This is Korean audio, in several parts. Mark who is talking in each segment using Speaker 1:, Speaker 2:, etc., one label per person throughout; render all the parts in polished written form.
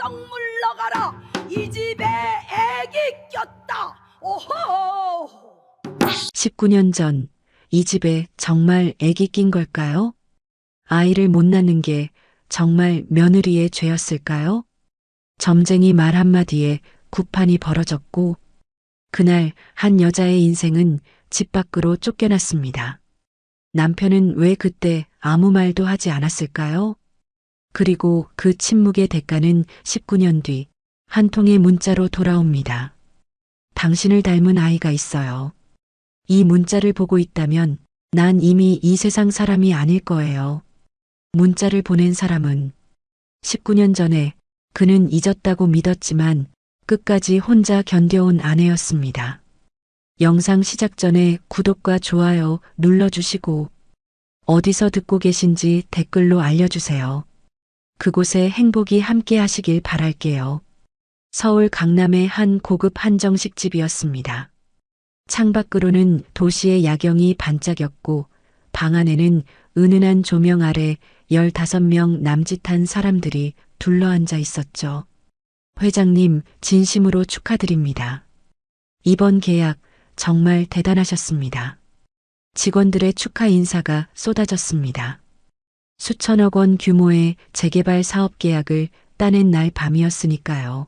Speaker 1: 썩 물러가라. 이 집에 애기 꼈다. 오호.
Speaker 2: 19년 전 이 집에 정말 애기 낀 걸까요? 아이를 못 낳는 게 정말 며느리의 죄였을까요? 점쟁이 말 한마디에 구판이 벌어졌고 그날 한 여자의 인생은 집 밖으로 쫓겨났습니다. 남편은 왜 그때 아무 말도 하지 않았을까요? 그리고 그 침묵의 대가는 19년 뒤 한 통의 문자로 돌아옵니다. 당신을 닮은 아이가 있어요. 이 문자를 보고 있다면 난 이미 이 세상 사람이 아닐 거예요. 문자를 보낸 사람은 19년 전에 그는 잊었다고 믿었지만 끝까지 혼자 견뎌온 아내였습니다. 영상 시작 전에 구독과 좋아요 눌러주시고 어디서 듣고 계신지 댓글로 알려주세요. 그곳에 행복이 함께 하시길 바랄게요. 서울 강남의 한 고급 한정식집이었습니다. 창밖으로는 도시의 야경이 반짝였고 방 안에는 은은한 조명 아래 15명 남짓한 사람들이 둘러앉아 있었죠. 회장님, 진심으로 축하드립니다. 이번 계약 정말 대단하셨습니다. 직원들의 축하 인사가 쏟아졌습니다. 수천억 원 규모의 재개발 사업 계약을 따낸 날 밤이었으니까요.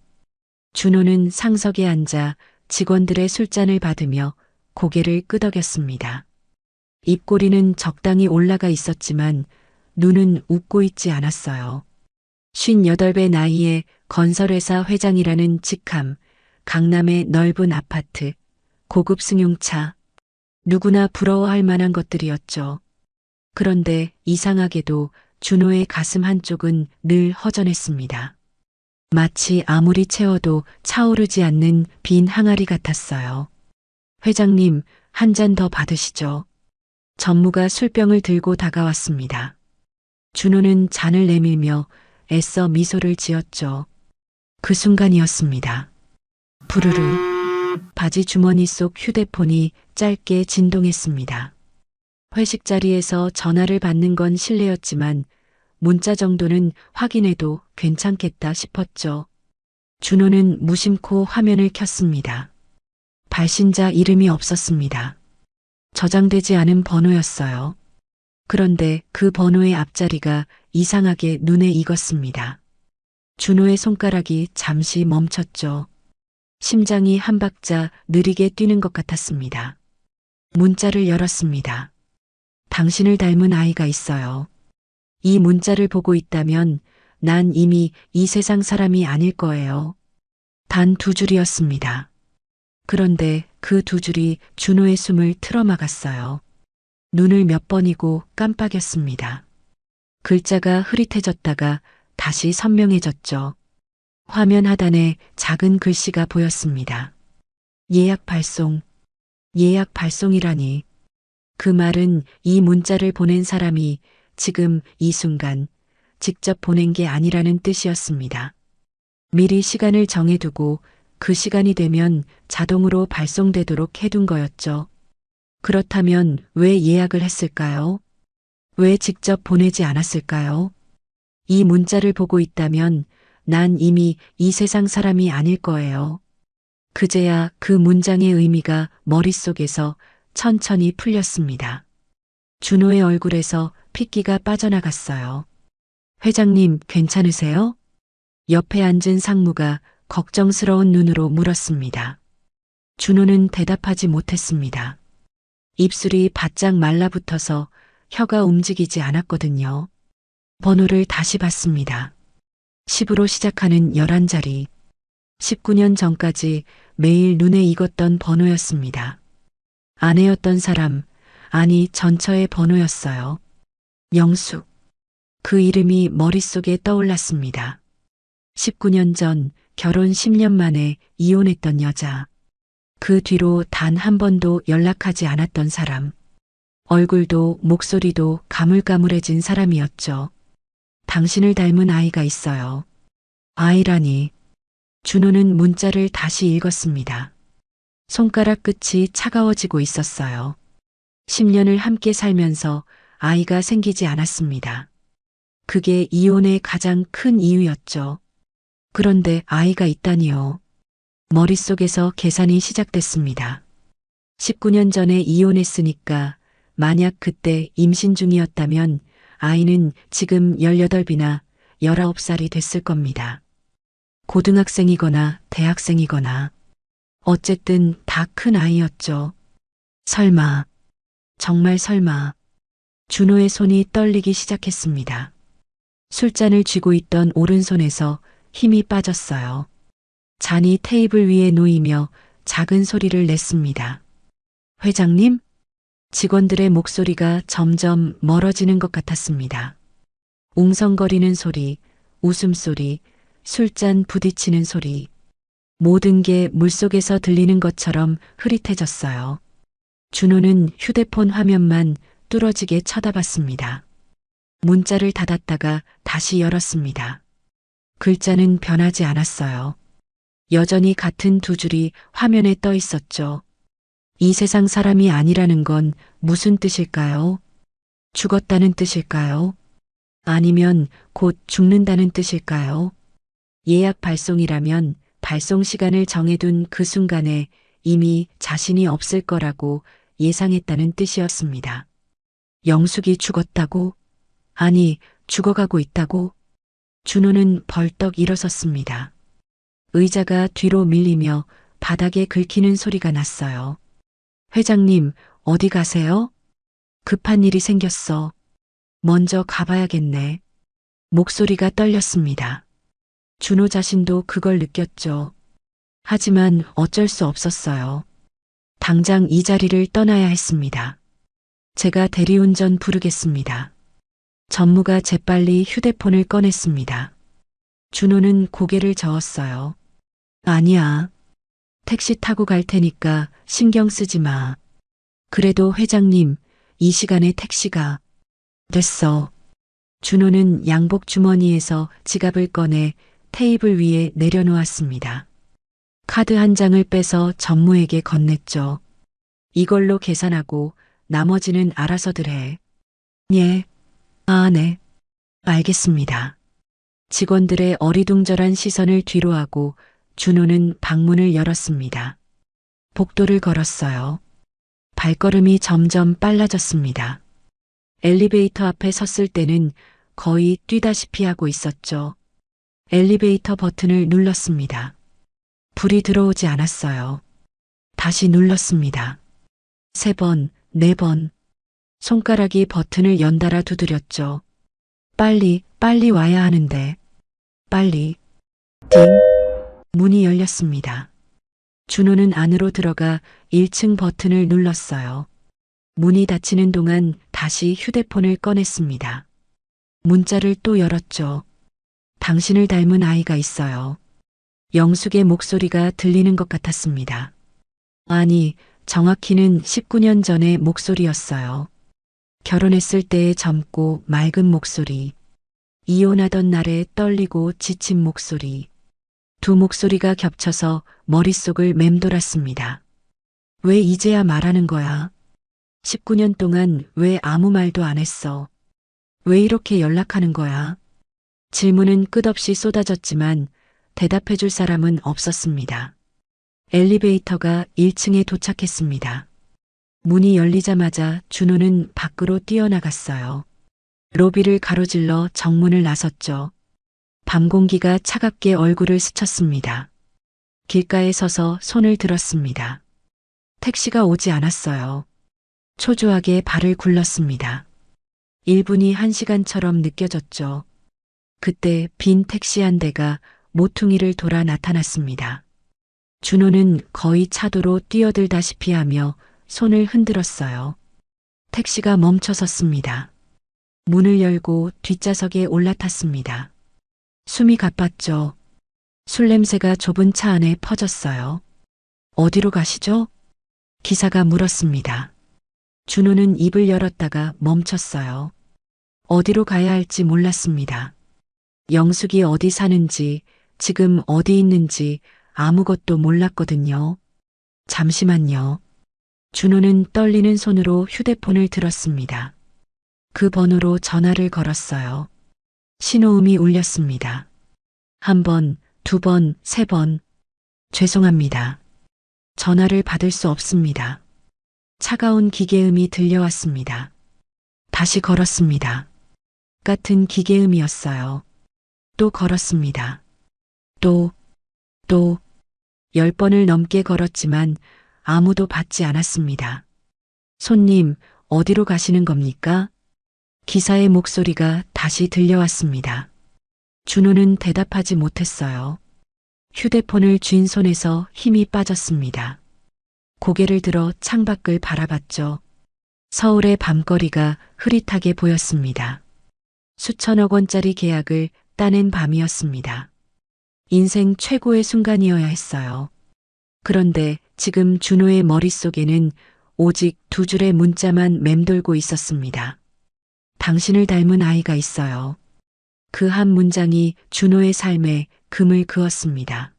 Speaker 2: 준호는 상석에 앉아 직원들의 술잔을 받으며 고개를 끄덕였습니다. 입꼬리는 적당히 올라가 있었지만 눈은 웃고 있지 않았어요. 58배 나이에 건설회사 회장이라는 직함, 강남의 넓은 아파트, 고급 승용차, 누구나 부러워할 만한 것들이었죠. 그런데 이상하게도 준호의 가슴 한쪽은 늘 허전했습니다. 마치 아무리 채워도 차오르지 않는 빈 항아리 같았어요. 회장님, 한 잔 더 받으시죠. 전무가 술병을 들고 다가왔습니다. 준호는 잔을 내밀며 애써 미소를 지었죠. 그 순간이었습니다. 부르르. 바지 주머니 속 휴대폰이 짧게 진동했습니다. 회식 자리에서 전화를 받는 건 실례였지만 문자 정도는 확인해도 괜찮겠다 싶었죠. 준호는 무심코 화면을 켰습니다. 발신자 이름이 없었습니다. 저장되지 않은 번호였어요. 그런데 그 번호의 앞자리가 이상하게 눈에 익었습니다. 준호의 손가락이 잠시 멈췄죠. 심장이 한 박자 느리게 뛰는 것 같았습니다. 문자를 열었습니다. 당신을 닮은 아이가 있어요. 이 문자를 보고 있다면 난 이미 이 세상 사람이 아닐 거예요. 단 2줄이었습니다. 그런데 그 2줄이 준호의 숨을 틀어막았어요. 눈을 몇 번이고 깜빡였습니다. 글자가 흐릿해졌다가 다시 선명해졌죠. 화면 하단에 작은 글씨가 보였습니다. 예약 발송. 예약 발송이라니. 그 말은 이 문자를 보낸 사람이 지금 이 순간 직접 보낸 게 아니라는 뜻이었습니다. 미리 시간을 정해두고 그 시간이 되면 자동으로 발송되도록 해둔 거였죠. 그렇다면 왜 예약을 했을까요? 왜 직접 보내지 않았을까요? 이 문자를 보고 있다면 난 이미 이 세상 사람이 아닐 거예요. 그제야 그 문장의 의미가 머릿속에서 천천히 풀렸습니다. 준호의 얼굴에서 핏기가 빠져나갔어요. 회장님, 괜찮으세요? 옆에 앉은 상무가 걱정스러운 눈으로 물었습니다. 준호는 대답하지 못했습니다. 입술이 바짝 말라붙어서 혀가 움직이지 않았거든요. 번호를 다시 봤습니다. 10으로 시작하는 11자리. 19년 전까지 매일 눈에 익었던 번호였습니다. 아내였던 사람, 아니 전처의 번호였어요. 영숙. 그 이름이 머릿속에 떠올랐습니다. 19년 전 결혼 10년 만에 이혼했던 여자. 그 뒤로 단 한 번도 연락하지 않았던 사람. 얼굴도 목소리도 가물가물해진 사람이었죠. 당신을 닮은 아이가 있어요. 아이라니. 준호는 문자를 다시 읽었습니다. 손가락 끝이 차가워지고 있었어요. 10년을 함께 살면서 아이가 생기지 않았습니다. 그게 이혼의 가장 큰 이유였죠. 그런데 아이가 있다니요. 머릿속에서 계산이 시작됐습니다. 19년 전에 이혼했으니까 만약 그때 임신 중이었다면 아이는 지금 18이나 19살이 됐을 겁니다. 고등학생이거나 대학생이거나 어쨌든 다 큰 아이였죠. 설마, 정말 설마. 준호의 손이 떨리기 시작했습니다. 술잔을 쥐고 있던 오른손에서 힘이 빠졌어요. 잔이 테이블 위에 놓이며 작은 소리를 냈습니다. 회장님? 직원들의 목소리가 점점 멀어지는 것 같았습니다. 웅성거리는 소리, 웃음소리, 술잔 부딪히는 소리. 모든 게 물속에서 들리는 것처럼 흐릿해졌어요. 준호는 휴대폰 화면만 뚫어지게 쳐다봤습니다. 문자를 닫았다가 다시 열었습니다. 글자는 변하지 않았어요. 여전히 같은 두 줄이 화면에 떠 있었죠. 이 세상 사람이 아니라는 건 무슨 뜻일까요? 죽었다는 뜻일까요? 아니면 곧 죽는다는 뜻일까요? 예약 발송이라면 발송 시간을 정해둔 그 순간에 이미 자신이 없을 거라고 예상했다는 뜻이었습니다. 영숙이 죽었다고? 아니, 죽어가고 있다고? 준호는 벌떡 일어섰습니다. 의자가 뒤로 밀리며 바닥에 긁히는 소리가 났어요. 회장님, 어디 가세요? 급한 일이 생겼어. 먼저 가봐야겠네. 목소리가 떨렸습니다. 준호 자신도 그걸 느꼈죠. 하지만 어쩔 수 없었어요. 당장 이 자리를 떠나야 했습니다. 제가 대리운전 부르겠습니다. 전무가 재빨리 휴대폰을 꺼냈습니다. 준호는 고개를 저었어요. 아니야. 택시 타고 갈 테니까 신경 쓰지 마. 그래도 회장님, 이 시간에 택시가. 됐어. 준호는 양복 주머니에서 지갑을 꺼내 테이블 위에 내려놓았습니다. 카드 한 장을 빼서 전무에게 건넸죠. 이걸로 계산하고 나머지는 알아서들 해. 예. 아, 네. 알겠습니다. 직원들의 어리둥절한 시선을 뒤로하고 준호는 방문을 열었습니다. 복도를 걸었어요. 발걸음이 점점 빨라졌습니다. 엘리베이터 앞에 섰을 때는 거의 뛰다시피 하고 있었죠. 엘리베이터 버튼을 눌렀습니다. 불이 들어오지 않았어요. 다시 눌렀습니다. 3번, 4번. 손가락이 버튼을 연달아 두드렸죠. 빨리 와야 하는데. 빨리. 띵. 문이 열렸습니다. 준호는 안으로 들어가 1층 버튼을 눌렀어요. 문이 닫히는 동안 다시 휴대폰을 꺼냈습니다. 문자를 또 열었죠. 당신을 닮은 아이가 있어요. 영숙의 목소리가 들리는 것 같았습니다. 아니, 정확히는 19년 전의 목소리였어요. 결혼했을 때의 젊고 맑은 목소리. 이혼하던 날에 떨리고 지친 목소리. 두 목소리가 겹쳐서 머릿속을 맴돌았습니다. 왜 이제야 말하는 거야? 19년 동안 왜 아무 말도 안 했어? 왜 이렇게 연락하는 거야? 질문은 끝없이 쏟아졌지만 대답해 줄 사람은 없었습니다. 엘리베이터가 1층에 도착했습니다. 문이 열리자마자 준호는 밖으로 뛰어나갔어요. 로비를 가로질러 정문을 나섰죠. 밤 공기가 차갑게 얼굴을 스쳤습니다. 길가에 서서 손을 들었습니다. 택시가 오지 않았어요. 초조하게 발을 굴렀습니다. 1분이 1시간처럼 느껴졌죠. 그때 빈 택시 한 대가 모퉁이를 돌아 나타났습니다. 준호는 거의 차도로 뛰어들다시피 하며 손을 흔들었어요. 택시가 멈춰 섰습니다. 문을 열고 뒷좌석에 올라탔습니다. 숨이 가빴죠. 술 냄새가 좁은 차 안에 퍼졌어요. 어디로 가시죠? 기사가 물었습니다. 준호는 입을 열었다가 멈췄어요. 어디로 가야 할지 몰랐습니다. 영숙이 어디 사는지, 지금 어디 있는지 아무것도 몰랐거든요. 잠시만요. 준호는 떨리는 손으로 휴대폰을 들었습니다. 그 번호로 전화를 걸었어요. 신호음이 울렸습니다. 1번, 2번, 3번. 죄송합니다. 전화를 받을 수 없습니다. 차가운 기계음이 들려왔습니다. 다시 걸었습니다. 같은 기계음이었어요. 또 걸었습니다. 또 10번을 넘게 걸었지만 아무도 받지 않았습니다. 손님, 어디로 가시는 겁니까? 기사의 목소리가 다시 들려왔습니다. 준호는 대답하지 못했어요. 휴대폰을 쥔 손에서 힘이 빠졌습니다. 고개를 들어 창밖을 바라봤죠. 서울의 밤거리가 흐릿하게 보였습니다. 수천억 원짜리 계약을 따낸 밤이었습니다. 인생 최고의 순간이어야 했어요. 그런데 지금 준호의 머릿속에는 오직 2줄의 문자만 맴돌고 있었습니다. 당신을 닮은 아이가 있어요. 그 한 문장이 준호의 삶에 금을 그었습니다.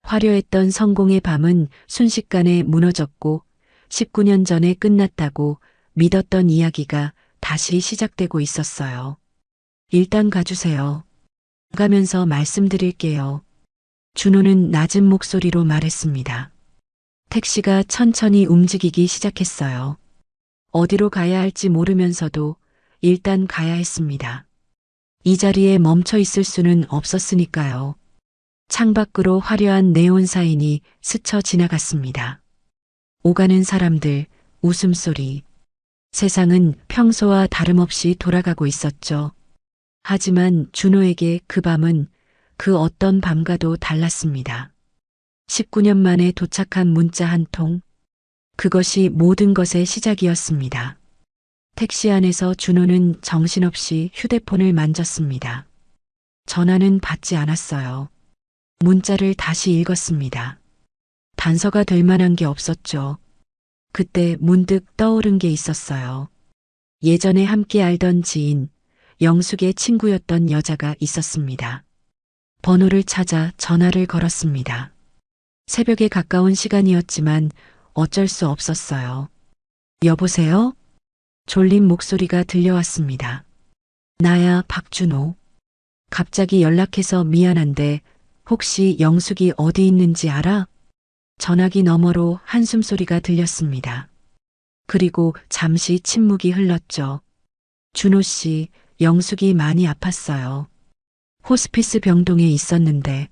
Speaker 2: 화려했던 성공의 밤은 순식간에 무너졌고 19년 전에 끝났다고 믿었던 이야기가 다시 시작되고 있었어요. 일단 가주세요. 가면서 말씀드릴게요. 준호는 낮은 목소리로 말했습니다. 택시가 천천히 움직이기 시작했어요. 어디로 가야 할지 모르면서도 일단 가야 했습니다. 이 자리에 멈춰 있을 수는 없었으니까요. 창밖으로 화려한 네온 사인이 스쳐 지나갔습니다. 오가는 사람들, 웃음소리. 세상은 평소와 다름없이 돌아가고 있었죠. 하지만 준호에게 그 밤은 그 어떤 밤과도 달랐습니다. 19년 만에 도착한 문자 한 통. 그것이 모든 것의 시작이었습니다. 택시 안에서 준호는 정신없이 휴대폰을 만졌습니다. 전화는 받지 않았어요. 문자를 다시 읽었습니다. 단서가 될 만한 게 없었죠. 그때 문득 떠오른 게 있었어요. 예전에 함께 알던 지인, 영숙의 친구였던 여자가 있었습니다. 번호를 찾아 전화를 걸었습니다. 새벽에 가까운 시간이었지만 어쩔 수 없었어요. 여보세요? 졸린 목소리가 들려왔습니다. 나야, 박준호. 갑자기 연락해서 미안한데 혹시 영숙이 어디 있는지 알아? 전화기 너머로 한숨 소리가 들렸습니다. 그리고 잠시 침묵이 흘렀죠. 준호 씨, 영숙이 많이 아팠어요. 호스피스 병동에 있었는데.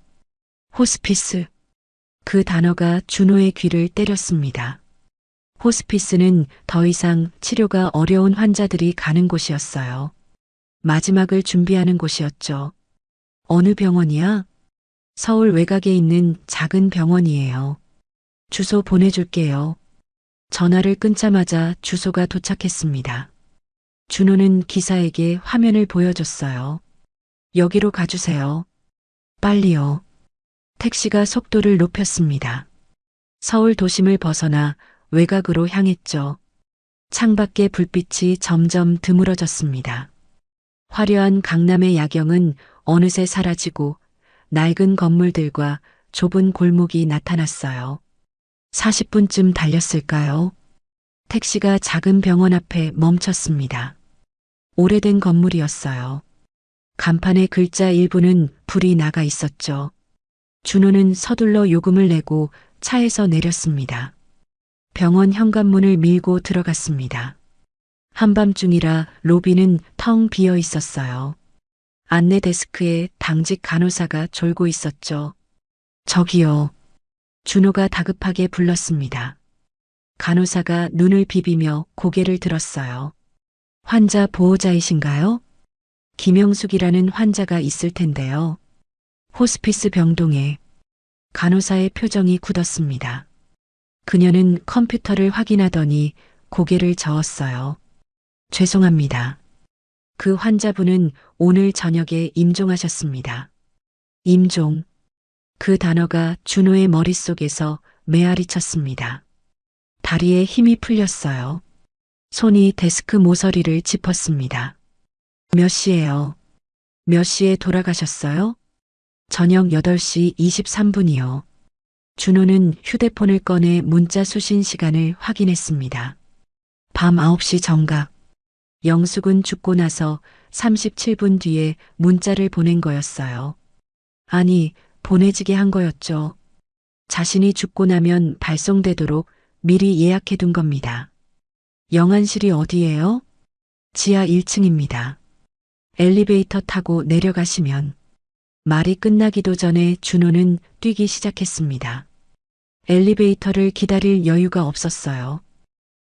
Speaker 2: 호스피스. 그 단어가 준호의 귀를 때렸습니다. 호스피스는 더 이상 치료가 어려운 환자들이 가는 곳이었어요. 마지막을 준비하는 곳이었죠. 어느 병원이야? 서울 외곽에 있는 작은 병원이에요. 주소 보내줄게요. 전화를 끊자마자 주소가 도착했습니다. 준호는 기사에게 화면을 보여줬어요. 여기로 가주세요. 빨리요. 택시가 속도를 높였습니다. 서울 도심을 벗어나 외곽으로 향했죠. 창밖의 불빛이 점점 드물어졌습니다. 화려한 강남의 야경은 어느새 사라지고 낡은 건물들과 좁은 골목이 나타났어요. 40분쯤 달렸을까요? 택시가 작은 병원 앞에 멈췄습니다. 오래된 건물이었어요. 간판의 글자 일부는 불이 나가 있었죠. 준호는 서둘러 요금을 내고 차에서 내렸습니다. 병원 현관문을 밀고 들어갔습니다. 한밤중이라 로비는 텅 비어 있었어요. 안내 데스크에 당직 간호사가 졸고 있었죠. 저기요. 준호가 다급하게 불렀습니다. 간호사가 눈을 비비며 고개를 들었어요. 환자 보호자이신가요? 김영숙이라는 환자가 있을 텐데요. 호스피스 병동에. 간호사의 표정이 굳었습니다. 그녀는 컴퓨터를 확인하더니 고개를 저었어요. 죄송합니다. 그 환자분은 오늘 저녁에 임종하셨습니다. 임종. 그 단어가 준호의 머릿속에서 메아리 쳤습니다. 다리에 힘이 풀렸어요. 손이 데스크 모서리를 짚었습니다. 몇 시예요? 몇 시에 돌아가셨어요? 저녁 8시 23분이요. 준호는 휴대폰을 꺼내 문자 수신 시간을 확인했습니다. 밤 9시 정각. 영숙은 죽고 나서 37분 뒤에 문자를 보낸 거였어요. 아니, 보내지게 한 거였죠. 자신이 죽고 나면 발송되도록 미리 예약해 둔 겁니다. 영안실이 어디예요? 지하 1층입니다. 엘리베이터 타고 내려가시면. 말이 끝나기도 전에 준호는 뛰기 시작했습니다. 엘리베이터를 기다릴 여유가 없었어요.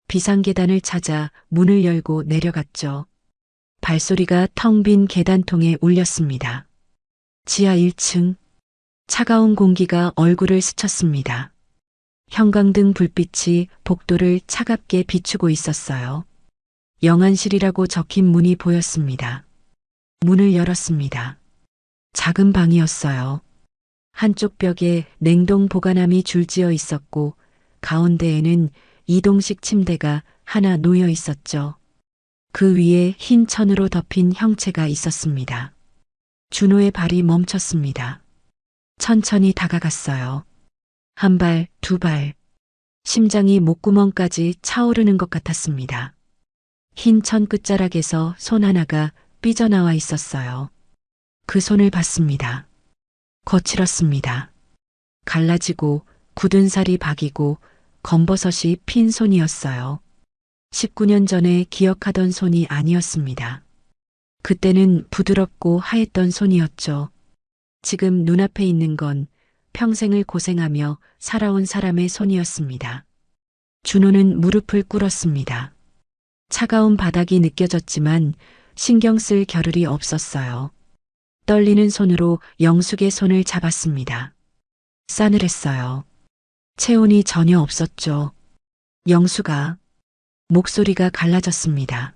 Speaker 2: 비상계단을 찾아 문을 열고 내려갔죠. 발소리가 텅 빈 계단통에 울렸습니다. 지하 1층. 차가운 공기가 얼굴을 스쳤습니다. 형광등 불빛이 복도를 차갑게 비추고 있었어요. 영안실이라고 적힌 문이 보였습니다. 문을 열었습니다. 작은 방이었어요. 한쪽 벽에 냉동 보관함이 줄지어 있었고 가운데에는 이동식 침대가 하나 놓여 있었죠. 그 위에 흰 천으로 덮인 형체가 있었습니다. 준호의 발이 멈췄습니다. 천천히 다가갔어요. 한 발, 두 발. 심장이 목구멍까지 차오르는 것 같았습니다. 흰 천 끝자락에서 손 하나가 삐져나와 있었어요. 그 손을 봤습니다. 거칠었습니다. 갈라지고 굳은 살이 박이고 검버섯이 핀 손이었어요. 19년 전에 기억하던 손이 아니었습니다. 그때는 부드럽고 하했던 손이었죠. 지금 눈앞에 있는 건 평생을 고생하며 살아온 사람의 손이었습니다. 준호는 무릎을 꿇었습니다. 차가운 바닥이 느껴졌지만 신경 쓸 겨를이 없었어요. 떨리는 손으로 영숙의 손을 잡았습니다. 싸늘했어요. 체온이 전혀 없었죠. 영숙아. 목소리가 갈라졌습니다.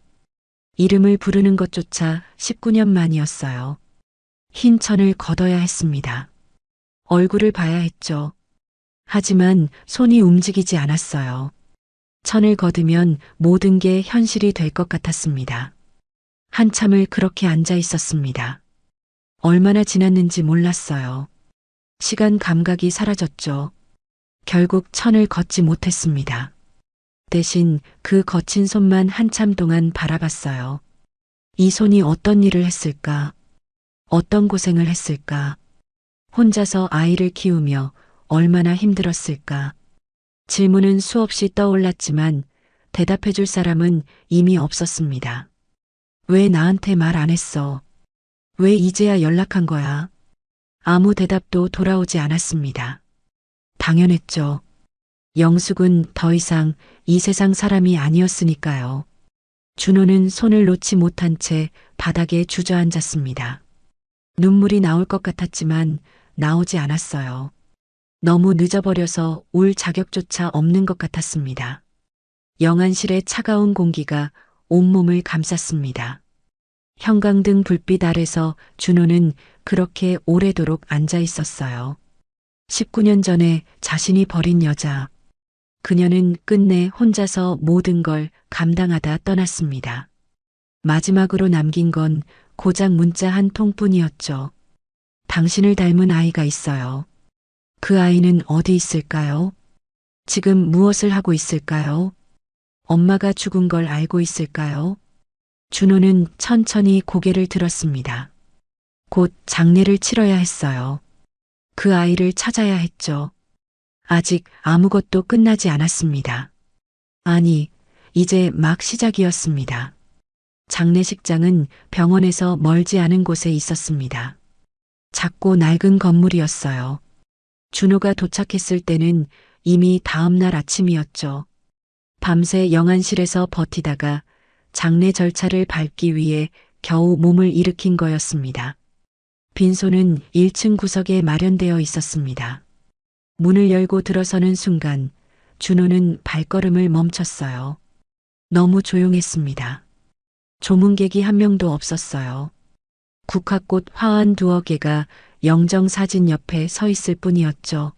Speaker 2: 이름을 부르는 것조차 19년 만이었어요. 흰 천을 걷어야 했습니다. 얼굴을 봐야 했죠. 하지만 손이 움직이지 않았어요. 천을 걷으면 모든 게 현실이 될 것 같았습니다. 한참을 그렇게 앉아 있었습니다. 얼마나 지났는지 몰랐어요. 시간 감각이 사라졌죠. 결국 천을 걷지 못했습니다. 대신 그 거친 손만 한참 동안 바라봤어요. 이 손이 어떤 일을 했을까? 어떤 고생을 했을까? 혼자서 아이를 키우며 얼마나 힘들었을까? 질문은 수없이 떠올랐지만 대답해 줄 사람은 이미 없었습니다. 왜 나한테 말 안 했어? 왜 이제야 연락한 거야? 아무 대답도 돌아오지 않았습니다. 당연했죠. 영숙은 더 이상 이 세상 사람이 아니었으니까요. 준호는 손을 놓지 못한 채 바닥에 주저앉았습니다. 눈물이 나올 것 같았지만 나오지 않았어요. 너무 늦어버려서 울 자격조차 없는 것 같았습니다. 영안실의 차가운 공기가 온몸을 감쌌습니다. 형광등 불빛 아래서 준호는 그렇게 오래도록 앉아 있었어요. 19년 전에 자신이 버린 여자. 그녀는 끝내 혼자서 모든 걸 감당하다 떠났습니다. 마지막으로 남긴 건 고작 문자 한 통뿐이었죠. 당신을 닮은 아이가 있어요. 그 아이는 어디 있을까요? 지금 무엇을 하고 있을까요? 엄마가 죽은 걸 알고 있을까요? 준호는 천천히 고개를 들었습니다. 곧 장례를 치러야 했어요. 그 아이를 찾아야 했죠. 아직 아무것도 끝나지 않았습니다. 아니, 이제 막 시작이었습니다. 장례식장은 병원에서 멀지 않은 곳에 있었습니다. 작고 낡은 건물이었어요. 준호가 도착했을 때는 이미 다음 날 아침이었죠. 밤새 영안실에서 버티다가 장례 절차를 밟기 위해 겨우 몸을 일으킨 거였습니다. 빈소는 1층 구석에 마련되어 있었습니다. 문을 열고 들어서는 순간 준호는 발걸음을 멈췄어요. 너무 조용했습니다. 조문객이 한 명도 없었어요. 국화꽃 화환 두어 개가 영정사진 옆에 서 있을 뿐이었죠.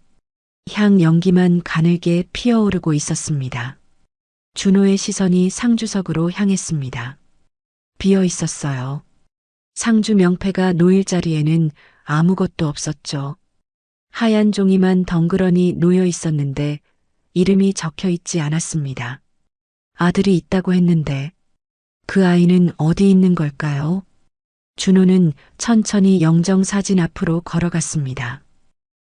Speaker 2: 향 연기만 가늘게 피어오르고 있었습니다. 준호의 시선이 상주석으로 향했습니다. 비어 있었어요. 상주 명패가 놓일 자리에는 아무것도 없었죠. 하얀 종이만 덩그러니 놓여 있었는데 이름이 적혀 있지 않았습니다. 아들이 있다고 했는데 그 아이는 어디 있는 걸까요? 준호는 천천히 영정사진 앞으로 걸어갔습니다.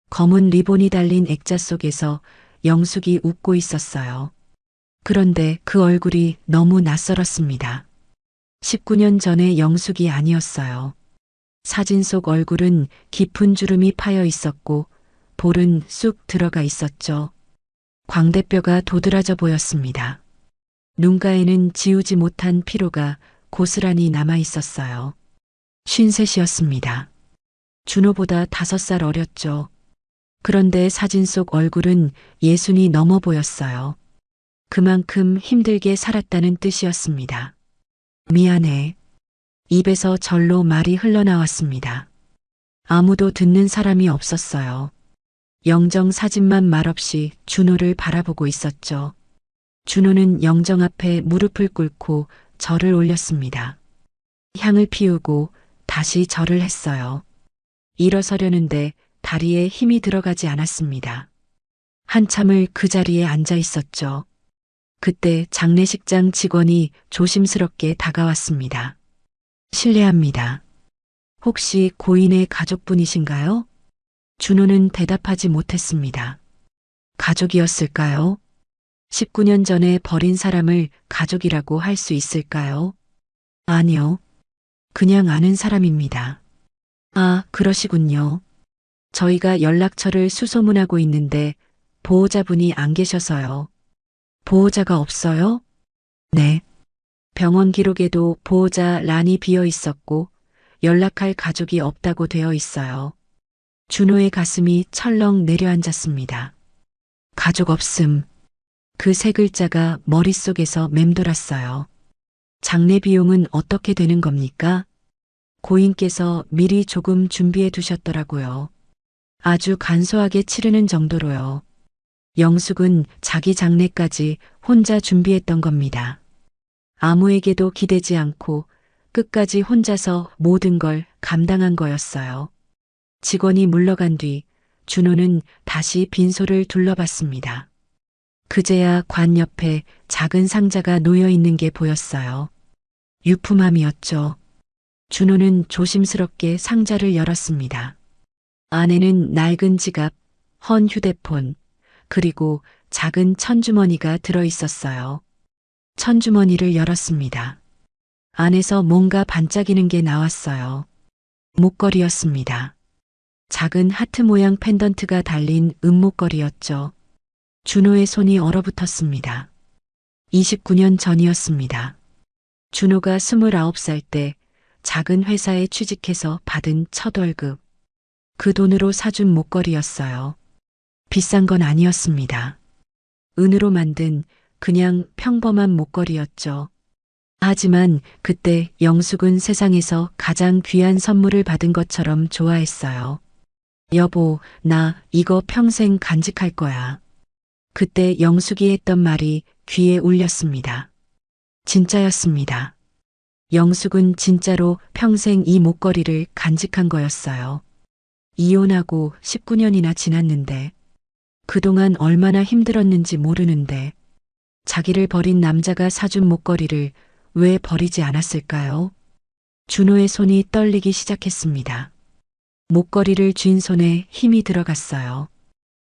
Speaker 2: 검은 리본이 달린 액자 속에서 영숙이 웃고 있었어요. 그런데 그 얼굴이 너무 낯설었습니다. 19년 전의 영숙이 아니었어요. 사진 속 얼굴은 깊은 주름이 파여 있었고 볼은 쑥 들어가 있었죠. 광대뼈가 도드라져 보였습니다. 눈가에는 지우지 못한 피로가 고스란히 남아 있었어요. 53이었습니다. 준호보다 5살 어렸죠. 그런데 사진 속 얼굴은 60이 넘어 보였어요. 그만큼 힘들게 살았다는 뜻이었습니다. 미안해. 입에서 절로 말이 흘러나왔습니다. 아무도 듣는 사람이 없었어요. 영정 사진만 말없이 준호를 바라보고 있었죠. 준호는 영정 앞에 무릎을 꿇고 절을 올렸습니다. 향을 피우고 다시 절을 했어요. 일어서려는데 다리에 힘이 들어가지 않았습니다. 한참을 그 자리에 앉아 있었죠. 그때 장례식장 직원이 조심스럽게 다가왔습니다. 실례합니다. 혹시 고인의 가족분이신가요? 준호는 대답하지 못했습니다. 가족이었을까요? 19년 전에 버린 사람을 가족이라고 할 수 있을까요? 아니요. 그냥 아는 사람입니다. 아, 그러시군요. 저희가 연락처를 수소문하고 있는데 보호자분이 안 계셔서요. 보호자가 없어요? 네. 병원 기록에도 보호자 란이 비어 있었고 연락할 가족이 없다고 되어 있어요. 준호의 가슴이 철렁 내려앉았습니다. 가족 없음. 그 세 글자가 머릿속에서 맴돌았어요. 장례 비용은 어떻게 되는 겁니까? 고인께서 미리 조금 준비해 두셨더라고요. 아주 간소하게 치르는 정도로요. 영숙은 자기 장례까지 혼자 준비했던 겁니다. 아무에게도 기대지 않고 끝까지 혼자서 모든 걸 감당한 거였어요. 직원이 물러간 뒤 준호는 다시 빈소를 둘러봤습니다. 그제야 관 옆에 작은 상자가 놓여 있는 게 보였어요. 유품함이었죠. 준호는 조심스럽게 상자를 열었습니다. 안에는 낡은 지갑, 헌 휴대폰, 그리고 작은 천주머니가 들어 있었어요. 천주머니를 열었습니다. 안에서 뭔가 반짝이는 게 나왔어요. 목걸이였습니다. 작은 하트 모양 펜던트가 달린 은목걸이였죠. 준호의 손이 얼어붙었습니다. 29년 전이었습니다. 준호가 29살 때 작은 회사에 취직해서 받은 첫 월급. 그 돈으로 사준 목걸이였어요. 비싼 건 아니었습니다. 은으로 만든 그냥 평범한 목걸이였죠. 하지만 그때 영숙은 세상에서 가장 귀한 선물을 받은 것처럼 좋아했어요. 여보, 나 이거 평생 간직할 거야. 그때 영숙이 했던 말이 귀에 울렸습니다. 진짜였습니다. 영숙은 진짜로 평생 이 목걸이를 간직한 거였어요. 이혼하고 19년이나 지났는데 그동안 얼마나 힘들었는지 모르는데 자기를 버린 남자가 사준 목걸이를 왜 버리지 않았을까요? 준호의 손이 떨리기 시작했습니다. 목걸이를 쥔 손에 힘이 들어갔어요.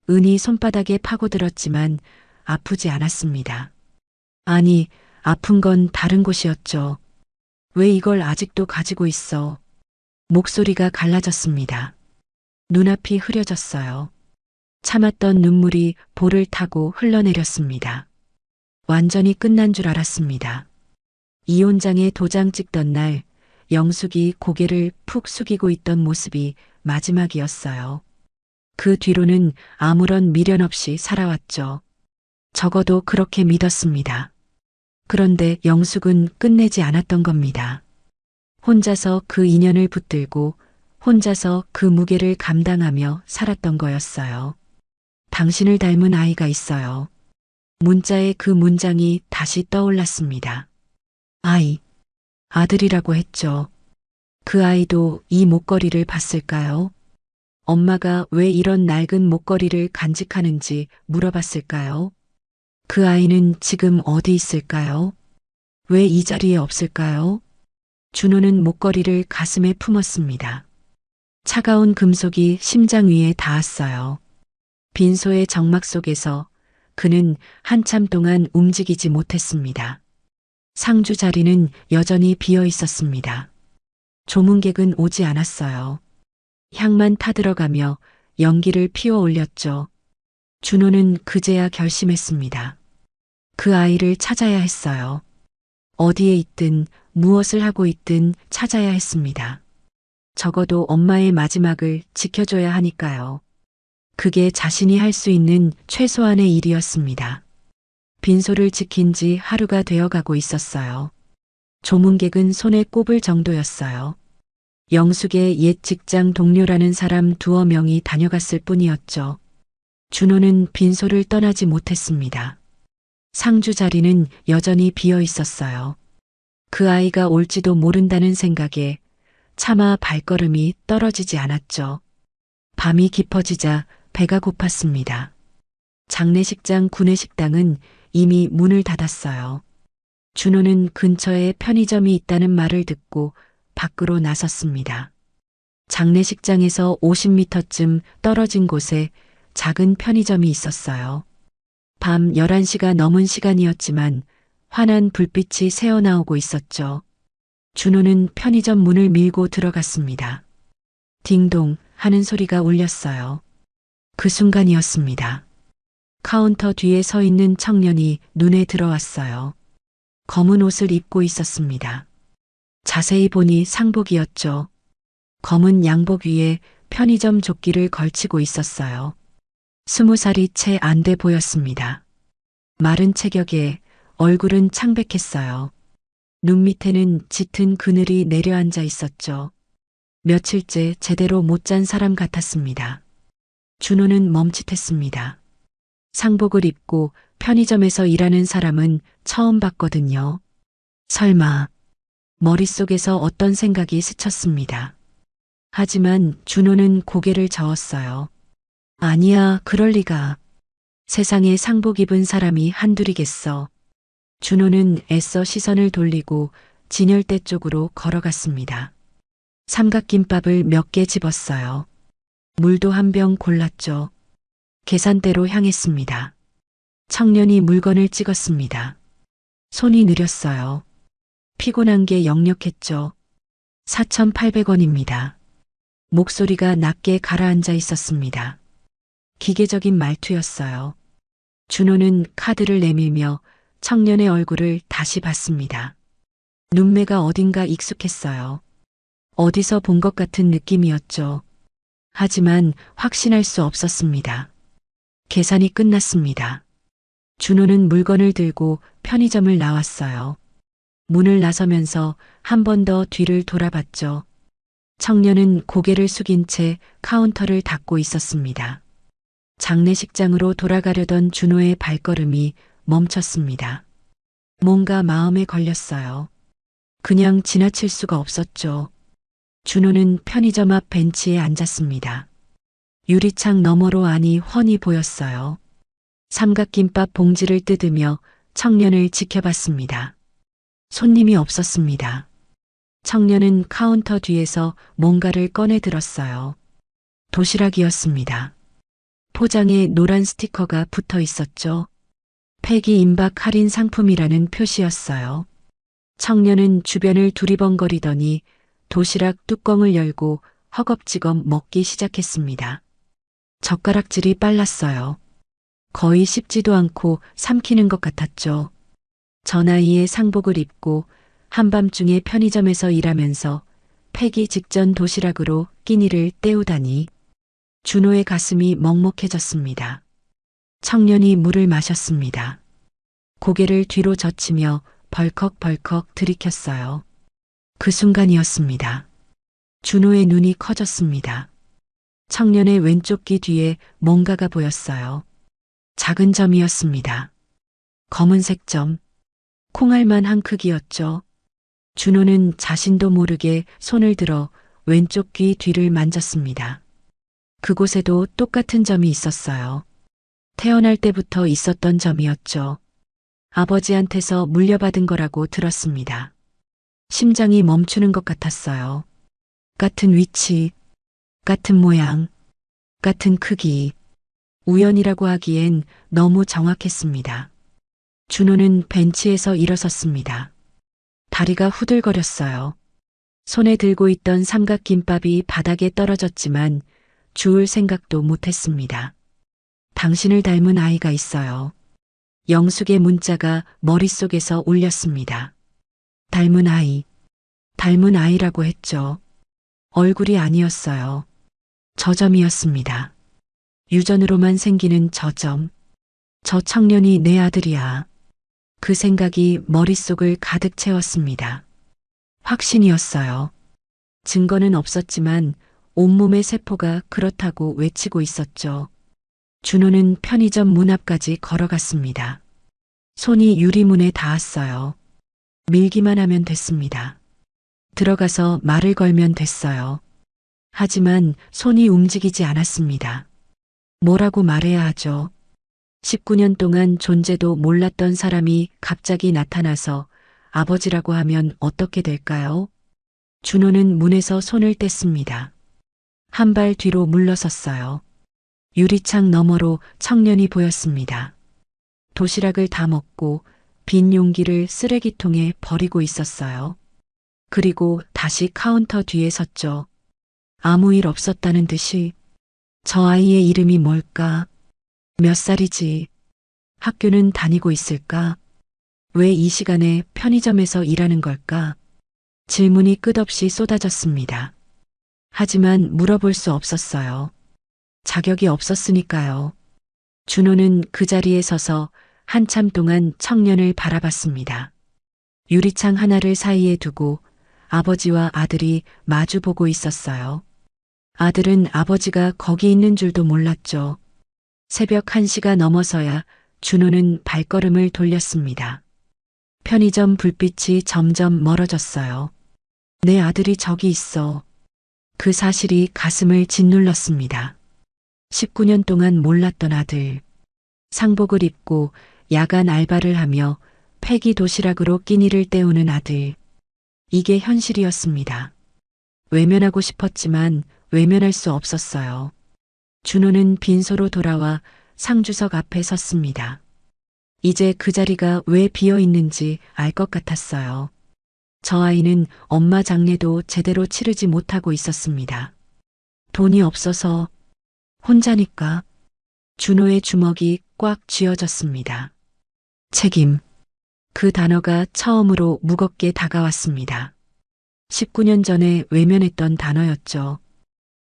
Speaker 2: 은이 손바닥에 파고들었지만 아프지 않았습니다. 아니, 아픈 건 다른 곳이었죠. 왜 이걸 아직도 가지고 있어? 목소리가 갈라졌습니다. 눈앞이 흐려졌어요. 참았던 눈물이 볼을 타고 흘러내렸습니다. 완전히 끝난 줄 알았습니다. 이혼장에 도장 찍던 날 영숙이 고개를 푹 숙이고 있던 모습이 마지막이었어요. 그 뒤로는 아무런 미련 없이 살아왔죠. 적어도 그렇게 믿었습니다. 그런데 영숙은 끝내지 않았던 겁니다. 혼자서 그 인연을 붙들고 혼자서 그 무게를 감당하며 살았던 거였어요. 당신을 닮은 아이가 있어요. 문자의 그 문장이 다시 떠올랐습니다. 아이, 아들이라고 했죠. 그 아이도 이 목걸이를 봤을까요? 엄마가 왜 이런 낡은 목걸이를 간직하는지 물어봤을까요? 그 아이는 지금 어디 있을까요? 왜 이 자리에 없을까요? 준호는 목걸이를 가슴에 품었습니다. 차가운 금속이 심장 위에 닿았어요. 빈소의 정막 속에서 그는 한참 동안 움직이지 못했습니다. 상주 자리는 여전히 비어 있었습니다. 조문객은 오지 않았어요. 향만 타들어가며 연기를 피워 올렸죠. 준호는 그제야 결심했습니다. 그 아이를 찾아야 했어요. 어디에 있든 무엇을 하고 있든 찾아야 했습니다. 적어도 엄마의 마지막을 지켜줘야 하니까요. 그게 자신이 할 수 있는 최소한의 일이었습니다. 빈소를 지킨 지 하루가 되어가고 있었어요. 조문객은 손에 꼽을 정도였어요. 영숙의 옛 직장 동료라는 사람 두어 명이 다녀갔을 뿐이었죠. 준호는 빈소를 떠나지 못했습니다. 상주 자리는 여전히 비어 있었어요. 그 아이가 올지도 모른다는 생각에 차마 발걸음이 떨어지지 않았죠. 밤이 깊어지자 배가 고팠습니다. 장례식장 구내식당은 이미 문을 닫았어요. 준호는 근처에 편의점이 있다는 말을 듣고 밖으로 나섰습니다. 장례식장에서 50m쯤 떨어진 곳에 작은 편의점이 있었어요. 밤 11시가 넘은 시간이었지만 환한 불빛이 새어나오고 있었죠. 준호는 편의점 문을 밀고 들어갔습니다. 딩동 하는 소리가 울렸어요. 그 순간이었습니다. 카운터 뒤에 서 있는 청년이 눈에 들어왔어요. 검은 옷을 입고 있었습니다. 자세히 보니 상복이었죠. 검은 양복 위에 편의점 조끼를 걸치고 있었어요. 20살이 채 안 돼 보였습니다. 마른 체격에 얼굴은 창백했어요. 눈 밑에는 짙은 그늘이 내려앉아 있었죠. 며칠째 제대로 못 잔 사람 같았습니다. 준호는 멈칫했습니다. 상복을 입고 편의점에서 일하는 사람은 처음 봤거든요. 설마 머릿속에서 어떤 생각이 스쳤습니다. 하지만 준호는 고개를 저었어요. 아니야, 그럴 리가. 세상에 상복 입은 사람이 한둘이겠어. 준호는 애써 시선을 돌리고 진열대 쪽으로 걸어갔습니다. 삼각김밥을 몇 개 집었어요. 물도 한 병 골랐죠. 계산대로 향했습니다. 청년이 물건을 찍었습니다. 손이 느렸어요. 피곤한 게 역력했죠. 4,800원입니다. 목소리가 낮게 가라앉아 있었습니다. 기계적인 말투였어요. 준호는 카드를 내밀며 청년의 얼굴을 다시 봤습니다. 눈매가 어딘가 익숙했어요. 어디서 본 것 같은 느낌이었죠. 하지만 확신할 수 없었습니다. 계산이 끝났습니다. 준호는 물건을 들고 편의점을 나왔어요. 문을 나서면서 한 번 더 뒤를 돌아봤죠. 청년은 고개를 숙인 채 카운터를 닫고 있었습니다. 장례식장으로 돌아가려던 준호의 발걸음이 멈췄습니다. 뭔가 마음에 걸렸어요. 그냥 지나칠 수가 없었죠. 준호는 편의점 앞 벤치에 앉았습니다. 유리창 너머로 안이 훤히 보였어요. 삼각김밥 봉지를 뜯으며 청년을 지켜봤습니다. 손님이 없었습니다. 청년은 카운터 뒤에서 뭔가를 꺼내 들었어요. 도시락이었습니다. 포장에 노란 스티커가 붙어 있었죠. 폐기 임박 할인 상품이라는 표시였어요. 청년은 주변을 두리번거리더니 도시락 뚜껑을 열고 허겁지겁 먹기 시작했습니다. 젓가락질이 빨랐어요. 거의 씹지도 않고 삼키는 것 같았죠. 저 나이에 상복을 입고 한밤중에 편의점에서 일하면서 폐기 직전 도시락으로 끼니를 때우다니. 준호의 가슴이 먹먹해졌습니다. 청년이 물을 마셨습니다. 고개를 뒤로 젖히며 벌컥벌컥 들이켰어요. 그 순간이었습니다. 준호의 눈이 커졌습니다. 청년의 왼쪽 귀 뒤에 뭔가가 보였어요. 작은 점이었습니다. 검은색 점, 콩알만한 크기였죠. 준호는 자신도 모르게 손을 들어 왼쪽 귀 뒤를 만졌습니다. 그곳에도 똑같은 점이 있었어요. 태어날 때부터 있었던 점이었죠. 아버지한테서 물려받은 거라고 들었습니다. 심장이 멈추는 것 같았어요. 같은 위치, 같은 모양, 같은 크기. 우연이라고 하기엔 너무 정확했습니다. 준호는 벤치에서 일어섰습니다. 다리가 후들거렸어요. 손에 들고 있던 삼각김밥이 바닥에 떨어졌지만 주울 생각도 못했습니다. 당신을 닮은 아이가 있어요. 영숙의 문자가 머릿속에서 울렸습니다. 닮은 아이, 닮은 아이라고 했죠. 얼굴이 아니었어요. 저점이었습니다. 유전으로만 생기는 저점. 저 청년이 내 아들이야. 그 생각이 머릿속을 가득 채웠습니다. 확신이었어요. 증거는 없었지만 온몸의 세포가 그렇다고 외치고 있었죠. 준호는 편의점 문 앞까지 걸어갔습니다. 손이 유리문에 닿았어요. 밀기만 하면 됐습니다. 들어가서 말을 걸면 됐어요. 하지만 손이 움직이지 않았습니다. 뭐라고 말해야 하죠? 19년 동안 존재도 몰랐던 사람이 갑자기 나타나서 아버지라고 하면 어떻게 될까요? 준호는 문에서 손을 뗐습니다. 한 발 뒤로 물러섰어요. 유리창 너머로 청년이 보였습니다. 도시락을 다 먹고 빈 용기를 쓰레기통에 버리고 있었어요. 그리고 다시 카운터 뒤에 섰죠. 아무 일 없었다는 듯이. 저 아이의 이름이 뭘까? 몇 살이지? 학교는 다니고 있을까? 왜 이 시간에 편의점에서 일하는 걸까? 질문이 끝없이 쏟아졌습니다. 하지만 물어볼 수 없었어요. 자격이 없었으니까요. 준호는 그 자리에 서서 한참 동안 청년을 바라봤습니다. 유리창 하나를 사이에 두고 아버지와 아들이 마주보고 있었어요. 아들은 아버지가 거기 있는 줄도 몰랐죠. 새벽 1시가 넘어서야 준호는 발걸음을 돌렸습니다. 편의점 불빛이 점점 멀어졌어요. 내 아들이 저기 있어. 그 사실이 가슴을 짓눌렀습니다. 19년 동안 몰랐던 아들. 상복을 입고 야간 알바를 하며 폐기 도시락으로 끼니를 때우는 아들. 이게 현실이었습니다. 외면하고 싶었지만 외면할 수 없었어요. 준호는 빈소로 돌아와 상주석 앞에 섰습니다. 이제 그 자리가 왜 비어 있는지 알 것 같았어요. 저 아이는 엄마 장례도 제대로 치르지 못하고 있었습니다. 돈이 없어서 혼자니까. 준호의 주먹이 꽉 쥐어졌습니다. 책임. 그 단어가 처음으로 무겁게 다가왔습니다. 19년 전에 외면했던 단어였죠.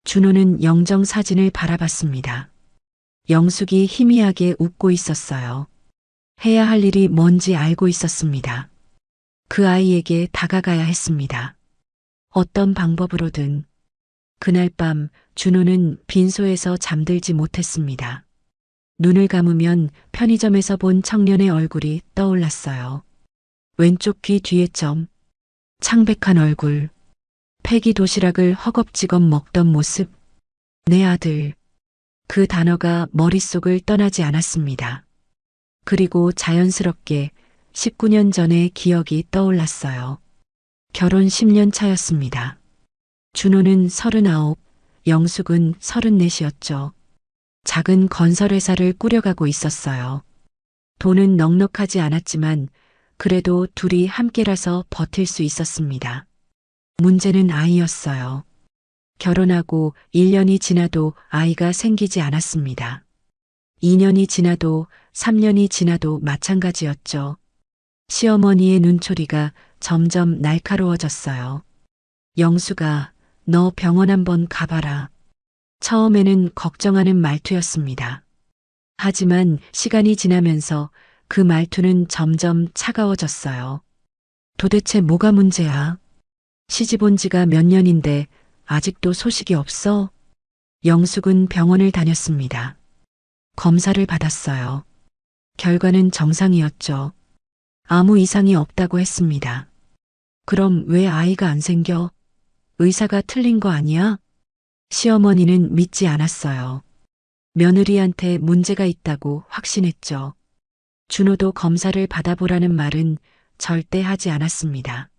Speaker 2: 준호는 영정 사진을 바라봤습니다. 영숙이 희미하게 웃고 있었어요. 해야 할 일이 뭔지 알고 있었습니다. 그 아이에게 다가가야 했습니다. 어떤 방법으로든. 그날 밤 준호는 빈소에서 잠들지 못했습니다. 눈을 감으면 편의점에서 본 청년의 얼굴이 떠올랐어요. 왼쪽 귀 뒤에 점. 창백한 얼굴. 폐기 도시락을 허겁지겁 먹던 모습. 내 아들. 그 단어가 머릿속을 떠나지 않았습니다. 그리고 자연스럽게 19년 전의 기억이 떠올랐어요. 결혼 10년 차였습니다. 준호는 39, 영숙은 34이었죠. 작은 건설회사를 꾸려가고 있었어요. 돈은 넉넉하지 않았지만 그래도 둘이 함께라서 버틸 수 있었습니다. 문제는 아이였어요. 결혼하고 1년이 지나도 아이가 생기지 않았습니다. 2년이 지나도 3년이 지나도 마찬가지였죠. 시어머니의 눈초리가 점점 날카로워졌어요. 영수가 너 병원 한번 가봐라. 처음에는 걱정하는 말투였습니다. 하지만 시간이 지나면서 그 말투는 점점 차가워졌어요. 도대체 뭐가 문제야? 시집 온 지가 몇 년인데 아직도 소식이 없어? 영숙은 병원을 다녔습니다. 검사를 받았어요. 결과는 정상이었죠. 아무 이상이 없다고 했습니다. 그럼 왜 아이가 안 생겨? 의사가 틀린 거 아니야? 시어머니는 믿지 않았어요. 며느리한테 문제가 있다고 확신했죠. 준호도 검사를 받아보라는 말은 절대 하지 않았습니다.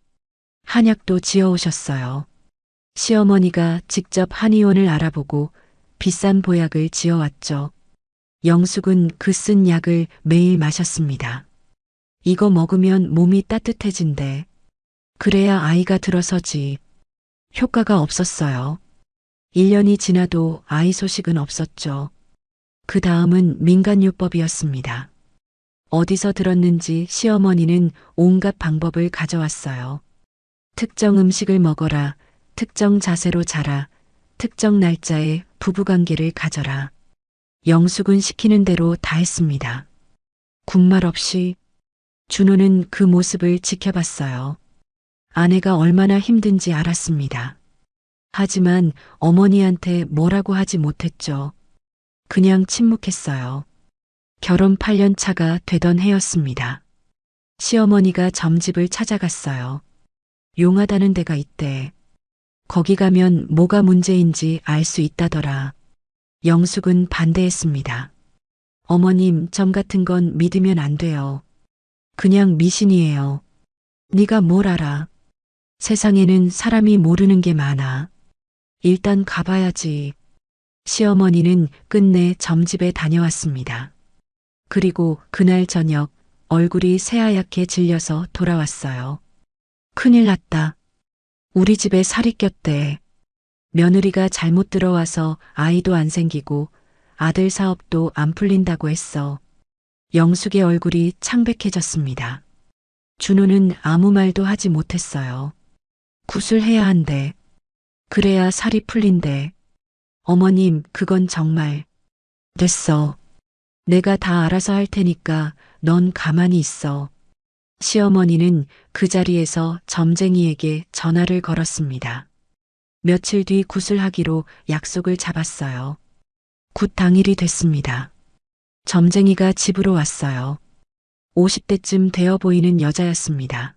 Speaker 2: 한약도 지어오셨어요. 시어머니가 직접 한의원을 알아보고 비싼 보약을 지어왔죠. 영숙은 그 쓴 약을 매일 마셨습니다. 이거 먹으면 몸이 따뜻해진대. 그래야 아이가 들어서지. 효과가 없었어요. 1년이 지나도 아이 소식은 없었죠. 그 다음은 민간요법이었습니다. 어디서 들었는지 시어머니는 온갖 방법을 가져왔어요. 특정 음식을 먹어라, 특정 자세로 자라, 특정 날짜에 부부관계를 가져라. 영숙은 시키는 대로 다 했습니다. 군말 없이. 준호는 그 모습을 지켜봤어요. 아내가 얼마나 힘든지 알았습니다. 하지만 어머니한테 뭐라고 하지 못했죠. 그냥 침묵했어요. 결혼 8년 차가 되던 해였습니다. 시어머니가 점집을 찾아갔어요. 용하다는 데가 있대. 거기 가면 뭐가 문제인지 알 수 있다더라. 영숙은 반대했습니다. 어머님, 점 같은 건 믿으면 안 돼요. 그냥 미신이에요. 네가 뭘 알아? 세상에는 사람이 모르는 게 많아. 일단 가봐야지. 시어머니는 끝내 점집에 다녀왔습니다. 그리고 그날 저녁 얼굴이 새하얗게 질려서 돌아왔어요. 큰일 났다. 우리 집에 살이 꼈대. 며느리가 잘못 들어와서 아이도 안 생기고 아들 사업도 안 풀린다고 했어. 영숙의 얼굴이 창백해졌습니다. 준호는 아무 말도 하지 못했어요. 구술해야 한대. 그래야 살이 풀린대. 어머님, 그건 정말. 됐어. 내가 다 알아서 할 테니까 넌 가만히 있어. 시어머니는 그 자리에서 점쟁이에게 전화를 걸었습니다. 며칠 뒤 구술하기로 약속을 잡았어요. 굿 당일이 됐습니다. 점쟁이가 집으로 왔어요. 50대쯤 되어 보이는 여자였습니다.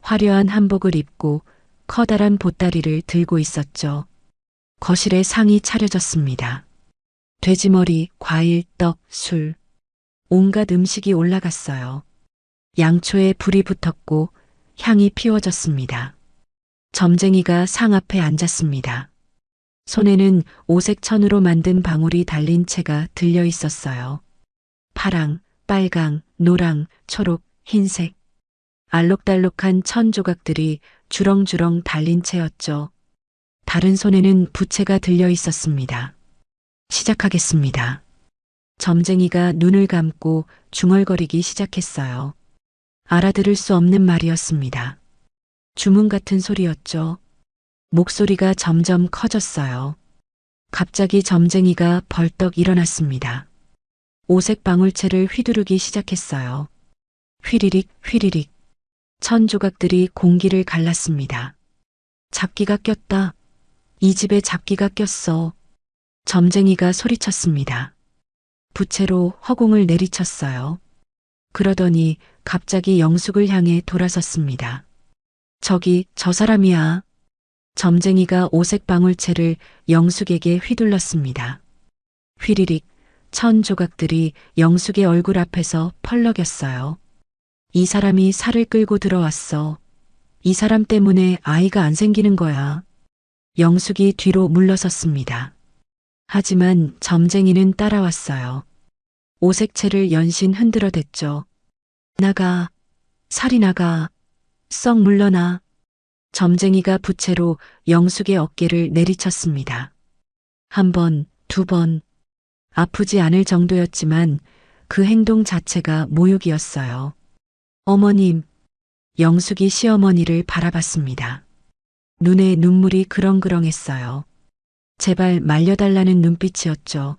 Speaker 2: 화려한 한복을 입고 커다란 보따리를 들고 있었죠. 거실에 상이 차려졌습니다. 돼지머리, 과일, 떡, 술. 온갖 음식이 올라갔어요. 양초에 불이 붙었고 향이 피워졌습니다. 점쟁이가 상 앞에 앉았습니다. 손에는 오색 천으로 만든 방울이 달린 채가 들려 있었어요. 파랑, 빨강, 노랑, 초록, 흰색. 알록달록한 천 조각들이 주렁주렁 달린 채였죠. 다른 손에는 부채가 들려 있었습니다. 시작하겠습니다. 점쟁이가 눈을 감고 중얼거리기 시작했어요. 알아들을 수 없는 말이었습니다. 주문 같은 소리였죠. 목소리가 점점 커졌어요. 갑자기 점쟁이가 벌떡 일어났습니다. 오색 방울채를 휘두르기 시작했어요. 휘리릭 휘리릭. 천 조각들이 공기를 갈랐습니다. 잡기가 꼈다. 이 집에 잡기가 꼈어. 점쟁이가 소리쳤습니다. 부채로 허공을 내리쳤어요. 그러더니 갑자기 영숙을 향해 돌아섰습니다. 저기 저 사람이야. 점쟁이가 오색 방울채를 영숙에게 휘둘렀습니다. 휘리릭 천 조각들이 영숙의 얼굴 앞에서 펄럭였어요. 이 사람이 살을 끌고 들어왔어. 이 사람 때문에 아이가 안 생기는 거야. 영숙이 뒤로 물러섰습니다. 하지만 점쟁이는 따라왔어요. 오색채를 연신 흔들어댔죠. 나가. 살이 나가. 썩 물러나. 점쟁이가 부채로 영숙의 어깨를 내리쳤습니다. 한 번, 두 번. 아프지 않을 정도였지만 그 행동 자체가 모욕이었어요. 어머님. 영숙이 시어머니를 바라봤습니다. 눈에 눈물이 그렁그렁했어요. 제발 말려달라는 눈빛이었죠.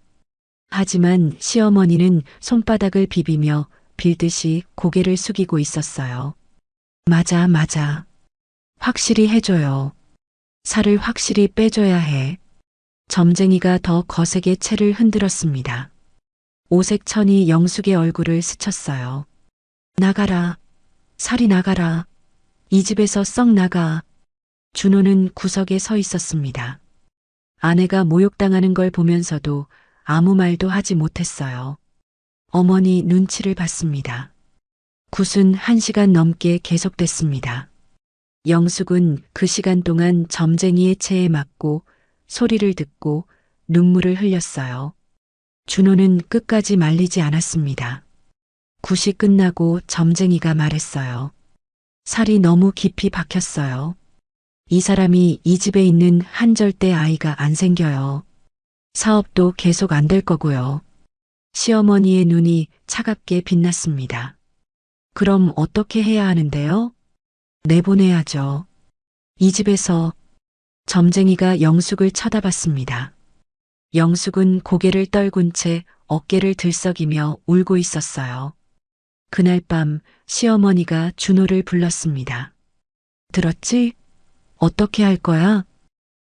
Speaker 2: 하지만 시어머니는 손바닥을 비비며 빌듯이 고개를 숙이고 있었어요. 맞아, 맞아. 확실히 해줘요. 살을 확실히 빼줘야 해. 점쟁이가 더 거세게 채를 흔들었습니다. 오색 천이 영숙의 얼굴을 스쳤어요. 나가라. 살이 나가라. 이 집에서 썩 나가. 준호는 구석에 서 있었습니다. 아내가 모욕당하는 걸 보면서도 아무 말도 하지 못했어요. 어머니 눈치를 봤습니다. 굿은 1시간 넘게 계속됐습니다. 영숙은 그 시간 동안 점쟁이의 체에 맞고 소리를 듣고 눈물을 흘렸어요. 준호는 끝까지 말리지 않았습니다. 굿이 끝나고 점쟁이가 말했어요. 살이 너무 깊이 박혔어요. 이 사람이 이 집에 있는 한 절대 아이가 안 생겨요. 사업도 계속 안 될 거고요. 시어머니의 눈이 차갑게 빛났습니다. 그럼 어떻게 해야 하는데요? 내보내야죠. 이 집에서. 점쟁이가 영숙을 쳐다봤습니다. 영숙은 고개를 떨군 채 어깨를 들썩이며 울고 있었어요. 그날 밤 시어머니가 준호를 불렀습니다. 들었지? 어떻게 할 거야?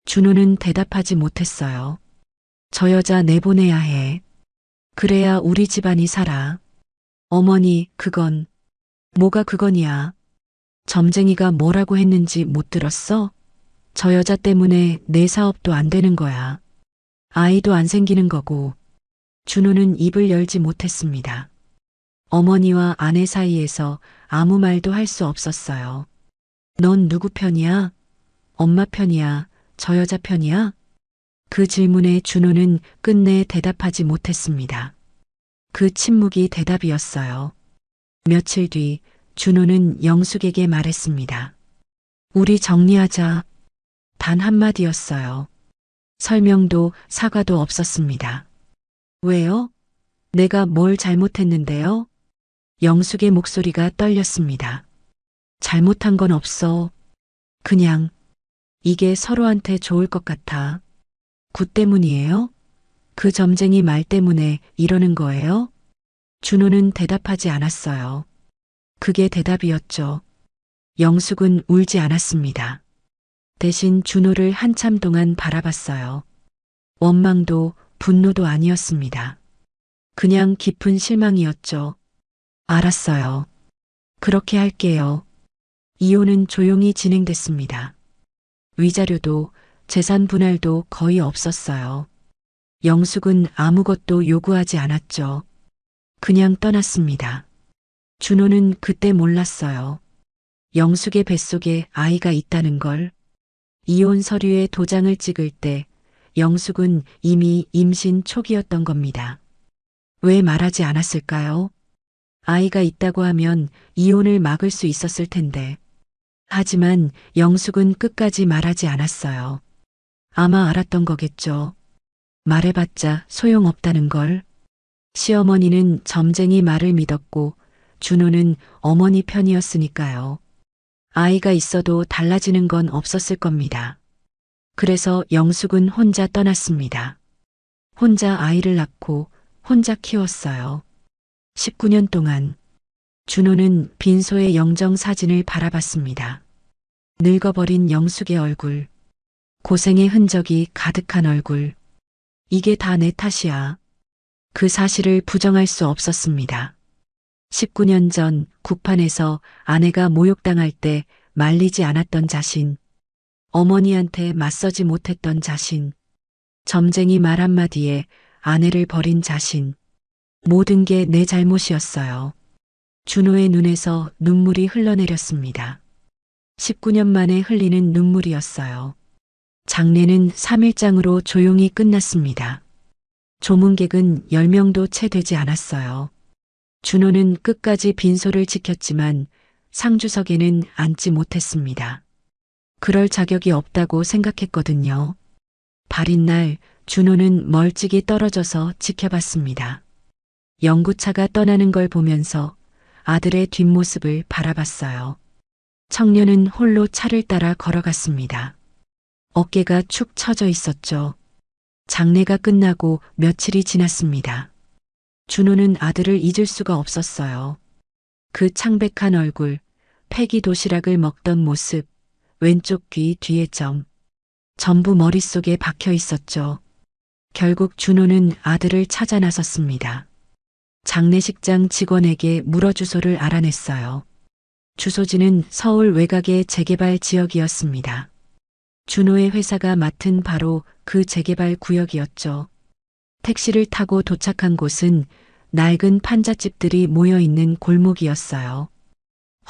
Speaker 2: 준호는 대답하지 못했어요. 저 여자 내보내야 해. 그래야 우리 집안이 살아. 어머니, 그건. 뭐가 그건이야? 점쟁이가 뭐라고 했는지 못 들었어? 저 여자 때문에 내 사업도 안 되는 거야. 아이도 안 생기는 거고. 준호는 입을 열지 못했습니다. 어머니와 아내 사이에서 아무 말도 할 수 없었어요. 넌 누구 편이야? 엄마 편이야? 저 여자 편이야? 그 질문에 준호는 끝내 대답하지 못했습니다. 그 침묵이 대답이었어요. 며칠 뒤 준호는 영숙에게 말했습니다. 우리 정리하자. 단 한마디였어요. 설명도 사과도 없었습니다. 왜요? 내가 뭘 잘못했는데요? 영숙의 목소리가 떨렸습니다. 잘못한 건 없어. 그냥 이게 서로한테 좋을 것 같아. 굿 때문이에요? 그 점쟁이 말 때문에 이러는 거예요? 준호는 대답하지 않았어요. 그게 대답이었죠. 영숙은 울지 않았습니다. 대신 준호를 한참 동안 바라봤어요. 원망도 분노도 아니었습니다. 그냥 깊은 실망이었죠. 알았어요. 그렇게 할게요. 이혼은 조용히 진행됐습니다. 위자료도 재산 분할도 거의 없었어요. 영숙은 아무것도 요구하지 않았죠. 그냥 떠났습니다. 준호는 그때 몰랐어요. 영숙의 뱃속에 아이가 있다는 걸. 이혼 서류에 도장을 찍을 때 영숙은 이미 임신 초기였던 겁니다. 왜 말하지 않았을까요? 아이가 있다고 하면 이혼을 막을 수 있었을 텐데. 하지만 영숙은 끝까지 말하지 않았어요. 아마 알았던 거겠죠. 말해봤자 소용없다는 걸. 시어머니는 점쟁이 말을 믿었고 준호는 어머니 편이었으니까요. 아이가 있어도 달라지는 건 없었을 겁니다. 그래서 영숙은 혼자 떠났습니다. 혼자 아이를 낳고 혼자 키웠어요. 19년 동안 준호는 빈소의 영정 사진을 바라봤습니다. 늙어버린 영숙의 얼굴, 고생의 흔적이 가득한 얼굴. 이게 다 내 탓이야. 그 사실을 부정할 수 없었습니다. 19년 전 구판에서 아내가 모욕당할 때 말리지 않았던 자신, 어머니한테 맞서지 못했던 자신, 점쟁이 말 한마디에 아내를 버린 자신, 모든 게 내 잘못이었어요. 준호의 눈에서 눈물이 흘러내렸습니다. 19년 만에 흘리는 눈물이었어요. 장례는 3일장으로 조용히 끝났습니다. 조문객은 10명도 채 되지 않았어요. 준호는 끝까지 빈소를 지켰지만 상주석에는 앉지 못했습니다. 그럴 자격이 없다고 생각했거든요. 발인 날 준호는 멀찍이 떨어져서 지켜봤습니다. 영구차가 떠나는 걸 보면서 아들의 뒷모습을 바라봤어요. 청년은 홀로 차를 따라 걸어갔습니다. 어깨가 축 처져 있었죠. 장례가 끝나고 며칠이 지났습니다. 준호는 아들을 잊을 수가 없었어요. 그 창백한 얼굴, 패기 도시락을 먹던 모습, 왼쪽 귀 뒤에 점, 전부 머릿속에 박혀 있었죠. 결국 준호는 아들을 찾아 나섰습니다. 장례식장 직원에게 물어 주소를 알아냈어요. 주소지는 서울 외곽의 재개발 지역이었습니다. 준호의 회사가 맡은 바로 그 재개발 구역이었죠. 택시를 타고 도착한 곳은 낡은 판잣집들이 모여 있는 골목이었어요.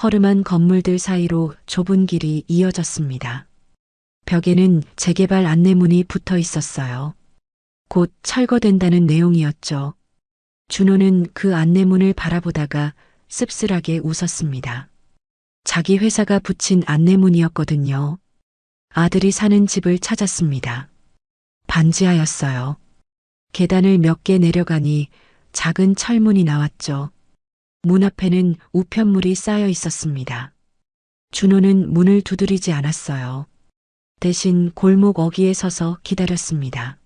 Speaker 2: 허름한 건물들 사이로 좁은 길이 이어졌습니다. 벽에는 재개발 안내문이 붙어 있었어요. 곧 철거된다는 내용이었죠. 준호는 그 안내문을 바라보다가 씁쓸하게 웃었습니다. 자기 회사가 붙인 안내문이었거든요. 아들이 사는 집을 찾았습니다. 반지하였어요. 계단을 몇 개 내려가니 작은 철문이 나왔죠. 문 앞에는 우편물이 쌓여 있었습니다. 준호는 문을 두드리지 않았어요. 대신 골목 어귀에 서서 기다렸습니다.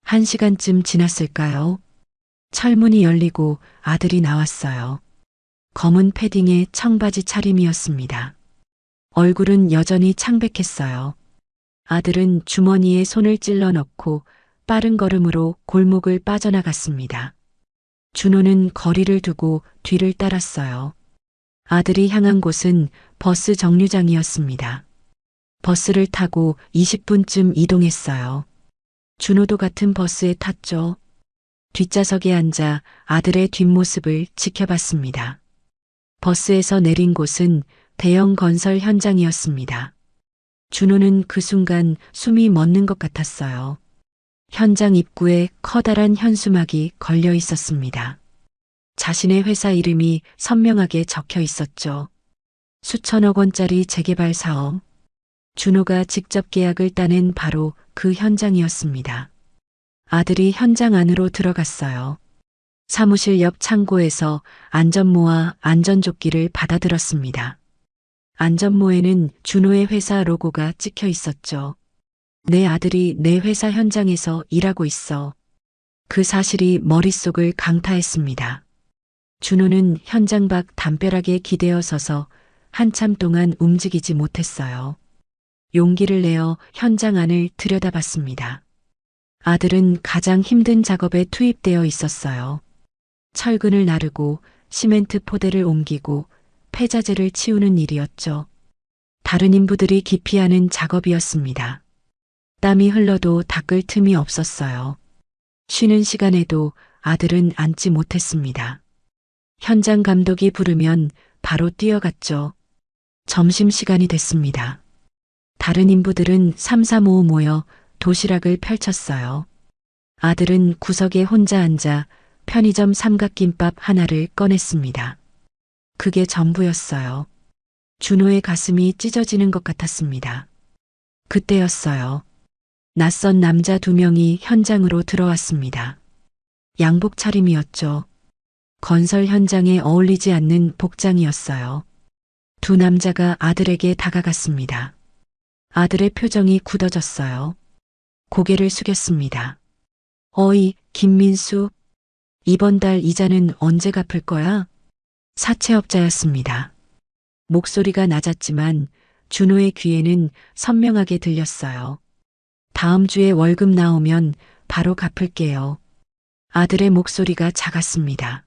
Speaker 2: 1시간쯤 지났을까요? 철문이 열리고 아들이 나왔어요. 검은 패딩에 청바지 차림이었습니다. 얼굴은 여전히 창백했어요. 아들은 주머니에 손을 찔러 넣고 빠른 걸음으로 골목을 빠져나갔습니다. 준호는 거리를 두고 뒤를 따랐어요. 아들이 향한 곳은 버스 정류장이었습니다. 버스를 타고 20분쯤 이동했어요. 준호도 같은 버스에 탔죠. 뒷좌석에 앉아 아들의 뒷모습을 지켜봤습니다. 버스에서 내린 곳은 대형 건설 현장이었습니다. 준호는 그 순간 숨이 멎는 것 같았어요. 현장 입구에 커다란 현수막이 걸려 있었습니다. 자신의 회사 이름이 선명하게 적혀 있었죠. 수천억 원짜리 재개발 사업. 준호가 직접 계약을 따낸 바로 그 현장이었습니다. 아들이 현장 안으로 들어갔어요. 사무실 옆 창고에서 안전모와 안전조끼를 받아들었습니다. 안전모에는 준호의 회사 로고가 찍혀 있었죠. 내 아들이 내 회사 현장에서 일하고 있어. 그 사실이 머릿속을 강타했습니다. 준호는 현장 밖 담벼락에 기대어 서서 한참 동안 움직이지 못했어요. 용기를 내어 현장 안을 들여다봤습니다. 아들은 가장 힘든 작업에 투입되어 있었어요. 철근을 나르고 시멘트 포대를 옮기고 폐자재를 치우는 일이었죠. 다른 인부들이 기피하는 작업이었습니다. 땀이 흘러도 닦을 틈이 없었어요. 쉬는 시간에도 아들은 앉지 못했습니다. 현장 감독이 부르면 바로 뛰어갔죠. 점심시간이 됐습니다. 다른 인부들은 삼삼오오 모여 도시락을 펼쳤어요. 아들은 구석에 혼자 앉아 편의점 삼각김밥 하나를 꺼냈습니다. 그게 전부였어요. 준호의 가슴이 찢어지는 것 같았습니다. 그때였어요. 낯선 남자 2명이 현장으로 들어왔습니다. 양복 차림이었죠. 건설 현장에 어울리지 않는 복장이었어요. 두 남자가 아들에게 다가갔습니다. 아들의 표정이 굳어졌어요. 고개를 숙였습니다. 어이, 김민수. 이번 달 이자는 언제 갚을 거야? 사채업자였습니다. 목소리가 낮았지만 준호의 귀에는 선명하게 들렸어요. 다음 주에 월급 나오면 바로 갚을게요. 아들의 목소리가 작았습니다.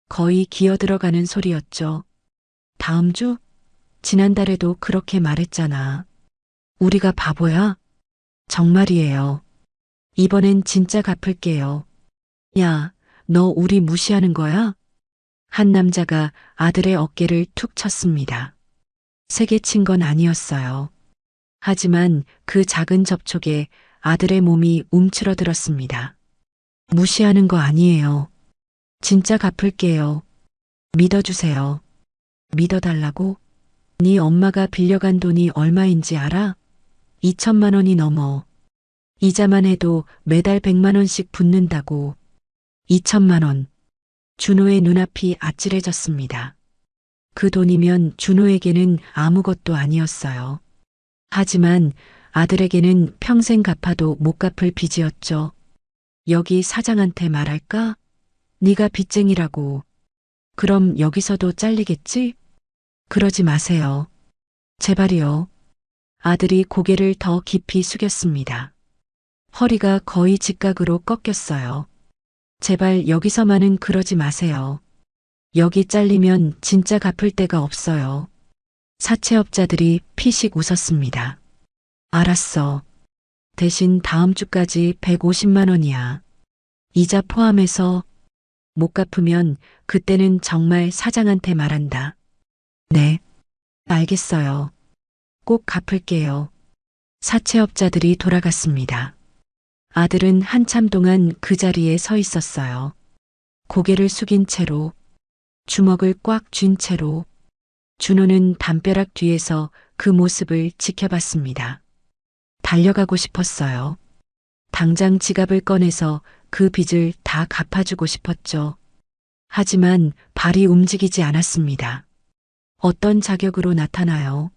Speaker 2: 거의 기어들어가는 소리였죠. 다음 주? 지난달에도 그렇게 말했잖아. 우리가 바보야? 정말이에요. 이번엔 진짜 갚을게요. 야, 너 우리 무시하는 거야? 한 남자가 아들의 어깨를 툭 쳤습니다. 세게 친 건 아니었어요. 하지만 그 작은 접촉에 아들의 몸이 움츠러들었습니다. 무시하는 거 아니에요. 진짜 갚을게요. 믿어주세요. 믿어달라고? 네 엄마가 빌려간 돈이 얼마인지 알아? 2천만 원이 넘어. 이자만 해도 매달 100만 원씩 붙는다고. 2천만 원. 준호의 눈앞이 아찔해졌습니다. 그 돈이면 준호에게는 아무것도 아니었어요. 하지만 아들에게는 평생 갚아도 못 갚을 빚이었죠. 여기 사장한테 말할까? 네가 빚쟁이라고. 그럼 여기서도 잘리겠지? 그러지 마세요. 제발이요. 아들이 고개를 더 깊이 숙였습니다. 허리가 거의 직각으로 꺾였어요. 제발 여기서만은 그러지 마세요. 여기 잘리면 진짜 갚을 데가 없어요. 사채업자들이 피식 웃었습니다. 알았어. 대신 다음 주까지 150만 원이야. 이자 포함해서 못 갚으면 그때는 정말 사장한테 말한다. 네, 알겠어요. 꼭 갚을게요. 사채업자들이 돌아갔습니다. 아들은 한참 동안 그 자리에 서 있었어요. 고개를 숙인 채로, 주먹을 꽉 쥔 채로. 준호는 담벼락 뒤에서 그 모습을 지켜봤습니다. 달려가고 싶었어요. 당장 지갑을 꺼내서 그 빚을 다 갚아주고 싶었죠. 하지만 발이 움직이지 않았습니다. 어떤 자격으로 나타나요?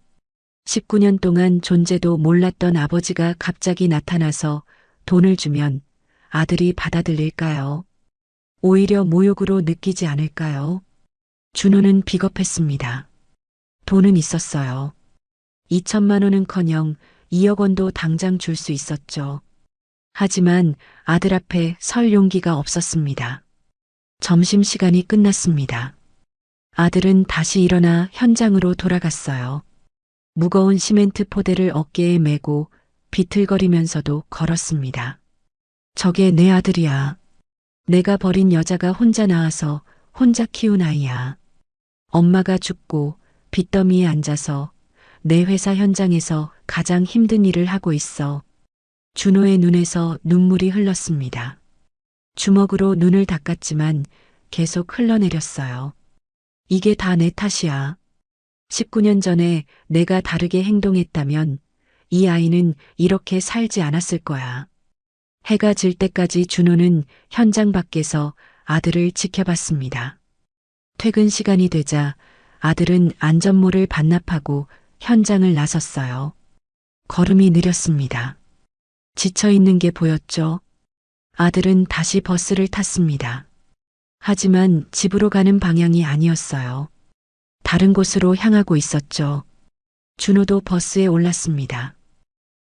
Speaker 2: 19년 동안 존재도 몰랐던 아버지가 갑자기 나타나서 돈을 주면 아들이 받아들일까요? 오히려 모욕으로 느끼지 않을까요? 준호는 비겁했습니다. 돈은 있었어요. 2천만 원은커녕 2억 원도 당장 줄 수 있었죠. 하지만 아들 앞에 설 용기가 없었습니다. 점심시간이 끝났습니다. 아들은 다시 일어나 현장으로 돌아갔어요. 무거운 시멘트 포대를 어깨에 메고 비틀거리면서도 걸었습니다. 저게 내 아들이야. 내가 버린 여자가 혼자 낳아서 혼자 키운 아이야. 엄마가 죽고 빚더미에 앉아서 내 회사 현장에서 가장 힘든 일을 하고 있어. 준호의 눈에서 눈물이 흘렀습니다. 주먹으로 눈을 닦았지만 계속 흘러내렸어요. 이게 다 내 탓이야. 19년 전에 내가 다르게 행동했다면 이 아이는 이렇게 살지 않았을 거야. 해가 질 때까지 준호는 현장 밖에서 아들을 지켜봤습니다. 퇴근 시간이 되자 아들은 안전모를 반납하고 현장을 나섰어요. 걸음이 느렸습니다. 지쳐있는 게 보였죠. 아들은 다시 버스를 탔습니다. 하지만 집으로 가는 방향이 아니었어요. 다른 곳으로 향하고 있었죠. 준호도 버스에 올랐습니다.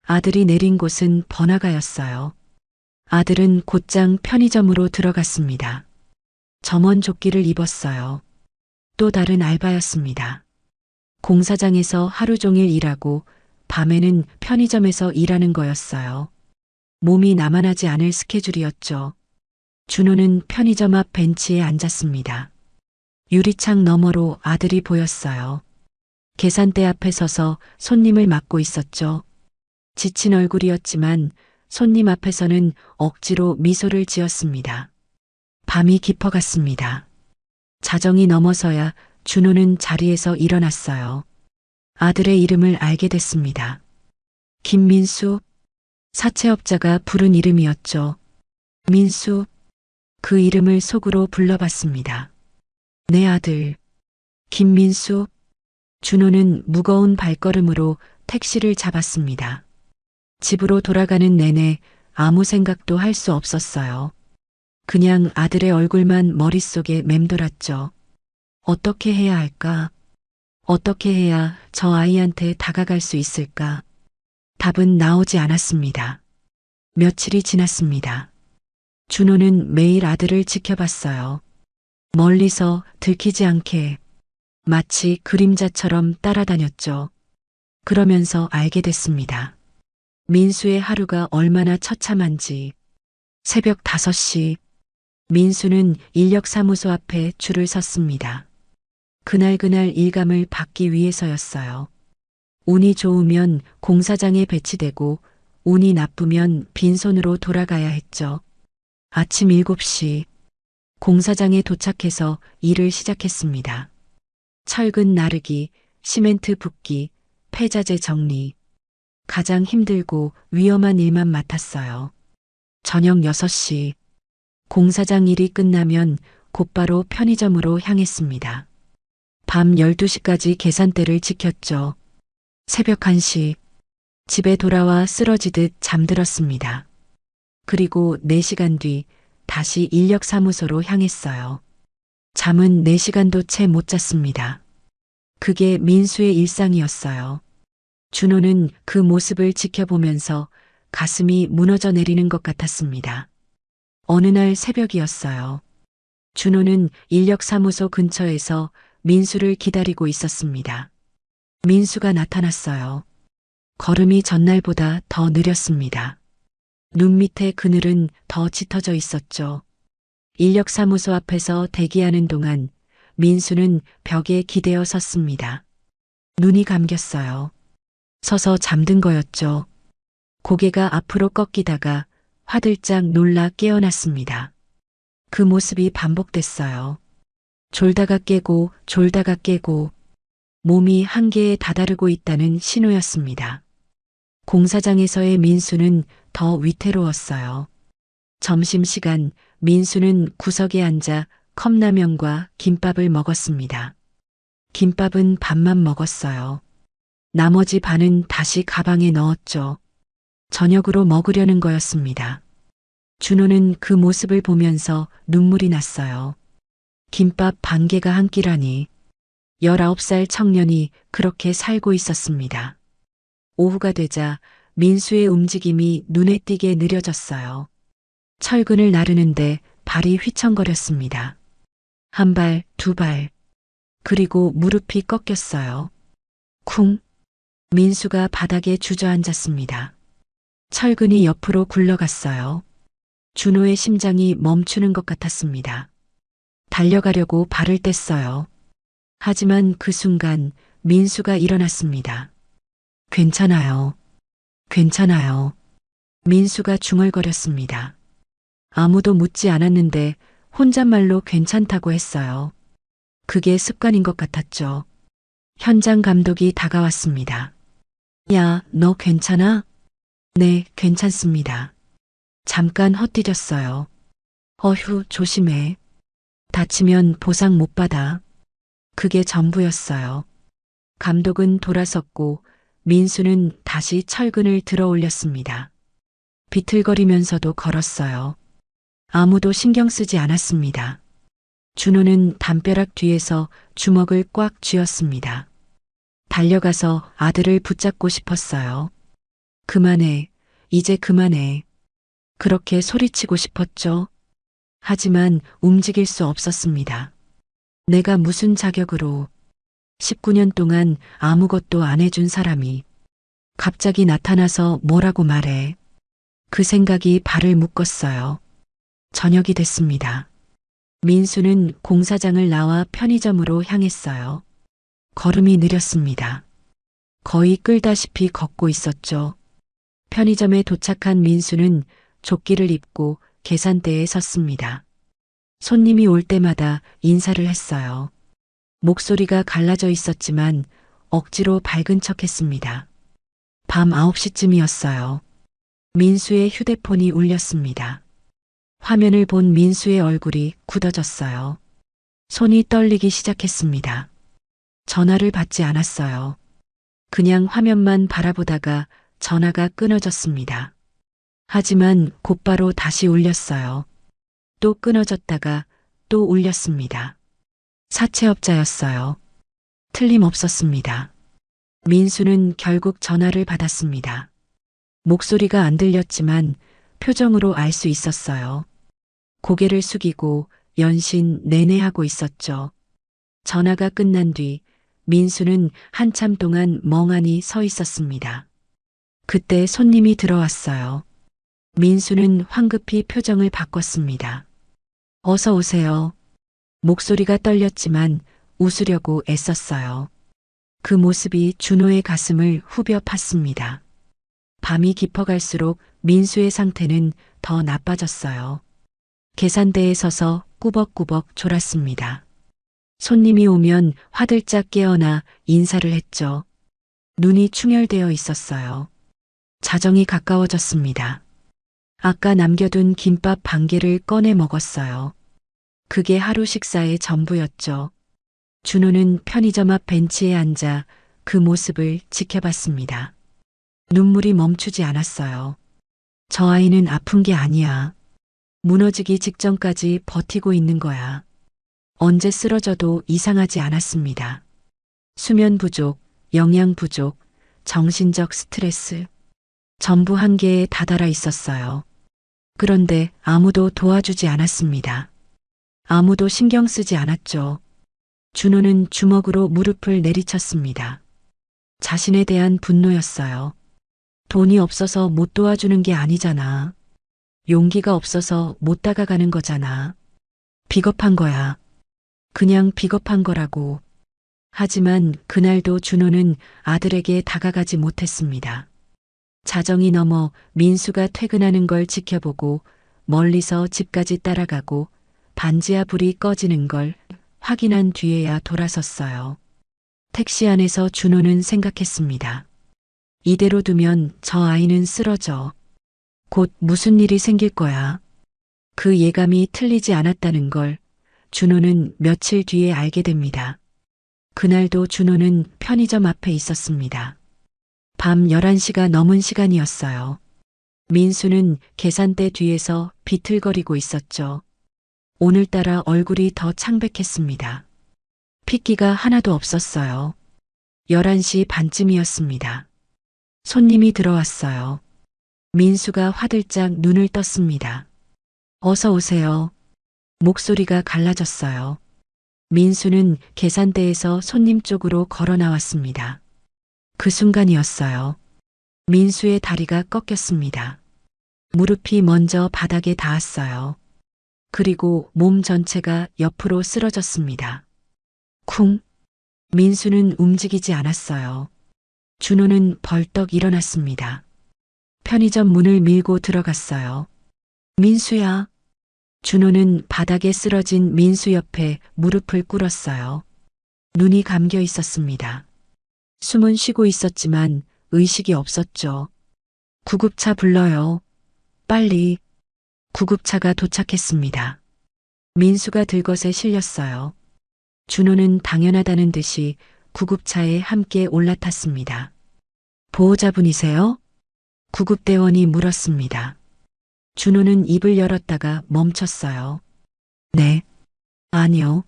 Speaker 2: 아들이 내린 곳은 번화가였어요. 아들은 곧장 편의점으로 들어갔습니다. 점원 조끼를 입었어요. 또 다른 알바였습니다. 공사장에서 하루 종일 일하고 밤에는 편의점에서 일하는 거였어요. 몸이 나만하지 않을 스케줄이었죠. 준호는 편의점 앞 벤치에 앉았습니다. 유리창 너머로 아들이 보였어요. 계산대 앞에 서서 손님을 맡고 있었죠. 지친 얼굴이었지만 손님 앞에서는 억지로 미소를 지었습니다. 밤이 깊어갔습니다. 자정이 넘어서야 준호는 자리에서 일어났어요. 아들의 이름을 알게 됐습니다. 김민수, 사채업자가 부른 이름이었죠. 민수, 그 이름을 속으로 불러봤습니다. 내 아들, 김민수. 준호는 무거운 발걸음으로 택시를 잡았습니다. 집으로 돌아가는 내내 아무 생각도 할 수 없었어요. 그냥 아들의 얼굴만 머릿속에 맴돌았죠. 어떻게 해야 할까? 어떻게 해야 저 아이한테 다가갈 수 있을까? 답은 나오지 않았습니다. 며칠이 지났습니다. 준호는 매일 아들을 지켜봤어요. 멀리서 들키지 않게 마치 그림자처럼 따라다녔죠. 그러면서 알게 됐습니다. 민수의 하루가 얼마나 처참한지. 새벽 5시 민수는 인력사무소 앞에 줄을 섰습니다. 그날 일감을 받기 위해서였어요. 운이 좋으면 공사장에 배치되고 운이 나쁘면 빈손으로 돌아가야 했죠. 아침 7시 공사장에 도착해서 일을 시작했습니다. 철근 나르기, 시멘트 붓기, 폐자재 정리. 가장 힘들고 위험한 일만 맡았어요. 저녁 6시 공사장 일이 끝나면 곧바로 편의점으로 향했습니다. 밤 12시까지 계산대를 지켰죠. 새벽 1시 집에 돌아와 쓰러지듯 잠들었습니다. 그리고 4시간 뒤 다시 인력사무소로 향했어요. 잠은 4시간도 채 못 잤습니다. 그게 민수의 일상이었어요. 준호는 그 모습을 지켜보면서 가슴이 무너져 내리는 것 같았습니다. 어느 날 새벽이었어요. 준호는 인력사무소 근처에서 민수를 기다리고 있었습니다. 민수가 나타났어요. 걸음이 전날보다 더 느렸습니다. 눈 밑에 그늘은 더 짙어져 있었죠. 인력사무소 앞에서 대기하는 동안 민수는 벽에 기대어 섰습니다. 눈이 감겼어요. 서서 잠든 거였죠. 고개가 앞으로 꺾이다가 화들짝 놀라 깨어났습니다. 그 모습이 반복됐어요. 졸다가 깨고 졸다가 깨고 몸이 한계에 다다르고 있다는 신호였습니다. 공사장에서의 민수는 더 위태로웠어요. 점심시간 민수는 구석에 앉아 컵라면과 김밥을 먹었습니다. 김밥은 반만 먹었어요. 나머지 반은 다시 가방에 넣었죠. 저녁으로 먹으려는 거였습니다. 준호는 그 모습을 보면서 눈물이 났어요. 김밥 반 개가 한 끼라니. 19살 청년이 그렇게 살고 있었습니다. 오후가 되자 민수의 움직임이 눈에 띄게 느려졌어요. 철근을 나르는데 발이 휘청거렸습니다. 한 발, 두 발. 그리고 무릎이 꺾였어요. 쿵. 민수가 바닥에 주저앉았습니다. 철근이 옆으로 굴러갔어요. 준호의 심장이 멈추는 것 같았습니다. 달려가려고 발을 뗐어요. 하지만 그 순간 민수가 일어났습니다. 괜찮아요. 괜찮아요. 민수가 중얼거렸습니다. 아무도 묻지 않았는데 혼잣말로 괜찮다고 했어요. 그게 습관인 것 같았죠. 현장 감독이 다가왔습니다. 야, 너 괜찮아? 네, 괜찮습니다. 잠깐 헛디뎠어요. 어휴, 조심해. 다치면 보상 못 받아. 그게 전부였어요. 감독은 돌아섰고 민수는 다시 철근을 들어 올렸습니다. 비틀거리면서도 걸었어요. 아무도 신경 쓰지 않았습니다. 준호는 담벼락 뒤에서 주먹을 꽉 쥐었습니다. 달려가서 아들을 붙잡고 싶었어요. 그만해, 이제 그만해. 그렇게 소리치고 싶었죠. 하지만 움직일 수 없었습니다. 내가 무슨 자격으로 19년 동안 아무것도 안 해준 사람이 갑자기 나타나서 뭐라고 말해. 그 생각이 발을 묶었어요. 저녁이 됐습니다. 민수는 공사장을 나와 편의점으로 향했어요. 걸음이 느렸습니다. 거의 끌다시피 걷고 있었죠. 편의점에 도착한 민수는 조끼를 입고 계산대에 섰습니다. 손님이 올 때마다 인사를 했어요. 목소리가 갈라져 있었지만 억지로 밝은 척했습니다. 밤 9시쯤이었어요. 민수의 휴대폰이 울렸습니다. 화면을 본 민수의 얼굴이 굳어졌어요. 손이 떨리기 시작했습니다. 전화를 받지 않았어요. 그냥 화면만 바라보다가 전화가 끊어졌습니다. 하지만 곧바로 다시 울렸어요. 또 끊어졌다가 또 울렸습니다. 사채업자였어요. 틀림없었습니다. 민수는 결국 전화를 받았습니다. 목소리가 안 들렸지만 표정으로 알 수 있었어요. 고개를 숙이고 연신 내내하고 있었죠. 전화가 끝난 뒤 민수는 한참 동안 멍하니 서 있었습니다. 그때 손님이 들어왔어요. 민수는 황급히 표정을 바꿨습니다. 어서 오세요. 목소리가 떨렸지만 웃으려고 애썼어요. 그 모습이 준호의 가슴을 후벼 팠습니다. 밤이 깊어갈수록 민수의 상태는 더 나빠졌어요. 계산대에 서서 꾸벅꾸벅 졸았습니다. 손님이 오면 화들짝 깨어나 인사를 했죠. 눈이 충혈되어 있었어요. 자정이 가까워졌습니다. 아까 남겨둔 김밥 반 개를 꺼내 먹었어요. 그게 하루 식사의 전부였죠. 준호는 편의점 앞 벤치에 앉아 그 모습을 지켜봤습니다. 눈물이 멈추지 않았어요. 저 아이는 아픈 게 아니야. 무너지기 직전까지 버티고 있는 거야. 언제 쓰러져도 이상하지 않았습니다. 수면 부족, 영양 부족, 정신적 스트레스, 전부 한계에 다다라 있었어요. 그런데 아무도 도와주지 않았습니다. 아무도 신경 쓰지 않았죠. 준호는 주먹으로 무릎을 내리쳤습니다. 자신에 대한 분노였어요. 돈이 없어서 못 도와주는 게 아니잖아. 용기가 없어서 못 다가가는 거잖아. 비겁한 거야. 그냥 비겁한 거라고. 하지만 그날도 준호는 아들에게 다가가지 못했습니다. 자정이 넘어 민수가 퇴근하는 걸 지켜보고 멀리서 집까지 따라가고 반지하 불이 꺼지는 걸 확인한 뒤에야 돌아섰어요. 택시 안에서 준호는 생각했습니다. 이대로 두면 저 아이는 쓰러져. 곧 무슨 일이 생길 거야. 그 예감이 틀리지 않았다는 걸 준호는 며칠 뒤에 알게 됩니다. 그날도 준호는 편의점 앞에 있었습니다. 밤 11시가 넘은 시간이었어요. 민수는 계산대 뒤에서 비틀거리고 있었죠. 오늘따라 얼굴이 더 창백했습니다. 핏기가 하나도 없었어요. 11시 반쯤이었습니다. 손님이 들어왔어요. 민수가 화들짝 눈을 떴습니다. 어서 오세요. 목소리가 갈라졌어요. 민수는 계산대에서 손님 쪽으로 걸어 나왔습니다. 그 순간이었어요. 민수의 다리가 꺾였습니다. 무릎이 먼저 바닥에 닿았어요. 그리고 몸 전체가 옆으로 쓰러졌습니다. 쿵! 민수는 움직이지 않았어요. 준호는 벌떡 일어났습니다. 편의점 문을 밀고 들어갔어요. 민수야. 준호는 바닥에 쓰러진 민수 옆에 무릎을 꿇었어요. 눈이 감겨 있었습니다. 숨은 쉬고 있었지만 의식이 없었죠. 구급차 불러요. 빨리. 구급차가 도착했습니다. 민수가 들것에 실렸어요. 준호는 당연하다는 듯이 구급차에 함께 올라탔습니다. 보호자분이세요? 구급대원이 물었습니다. 준호는 입을 열었다가 멈췄어요. 네. 아니요.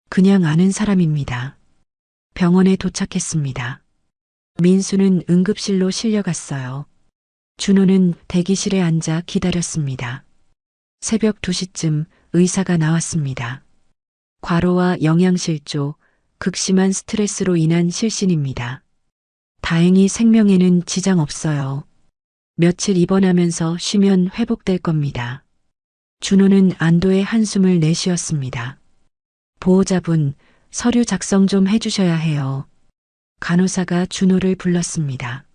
Speaker 2: 그냥 아는 사람입니다. 병원에 도착했습니다. 민수는 응급실로 실려갔어요. 준호는 대기실에 앉아 기다렸습니다. 새벽 2시쯤 의사가 나왔습니다. 과로와 영양실조, 극심한 스트레스로 인한 실신입니다. 다행히 생명에는 지장 없어요. 며칠 입원하면서 쉬면 회복될 겁니다. 준호는 안도의 한숨을 내쉬었습니다. 보호자분, 서류 작성 좀 해주셔야 해요. 간호사가 준호를 불렀습니다.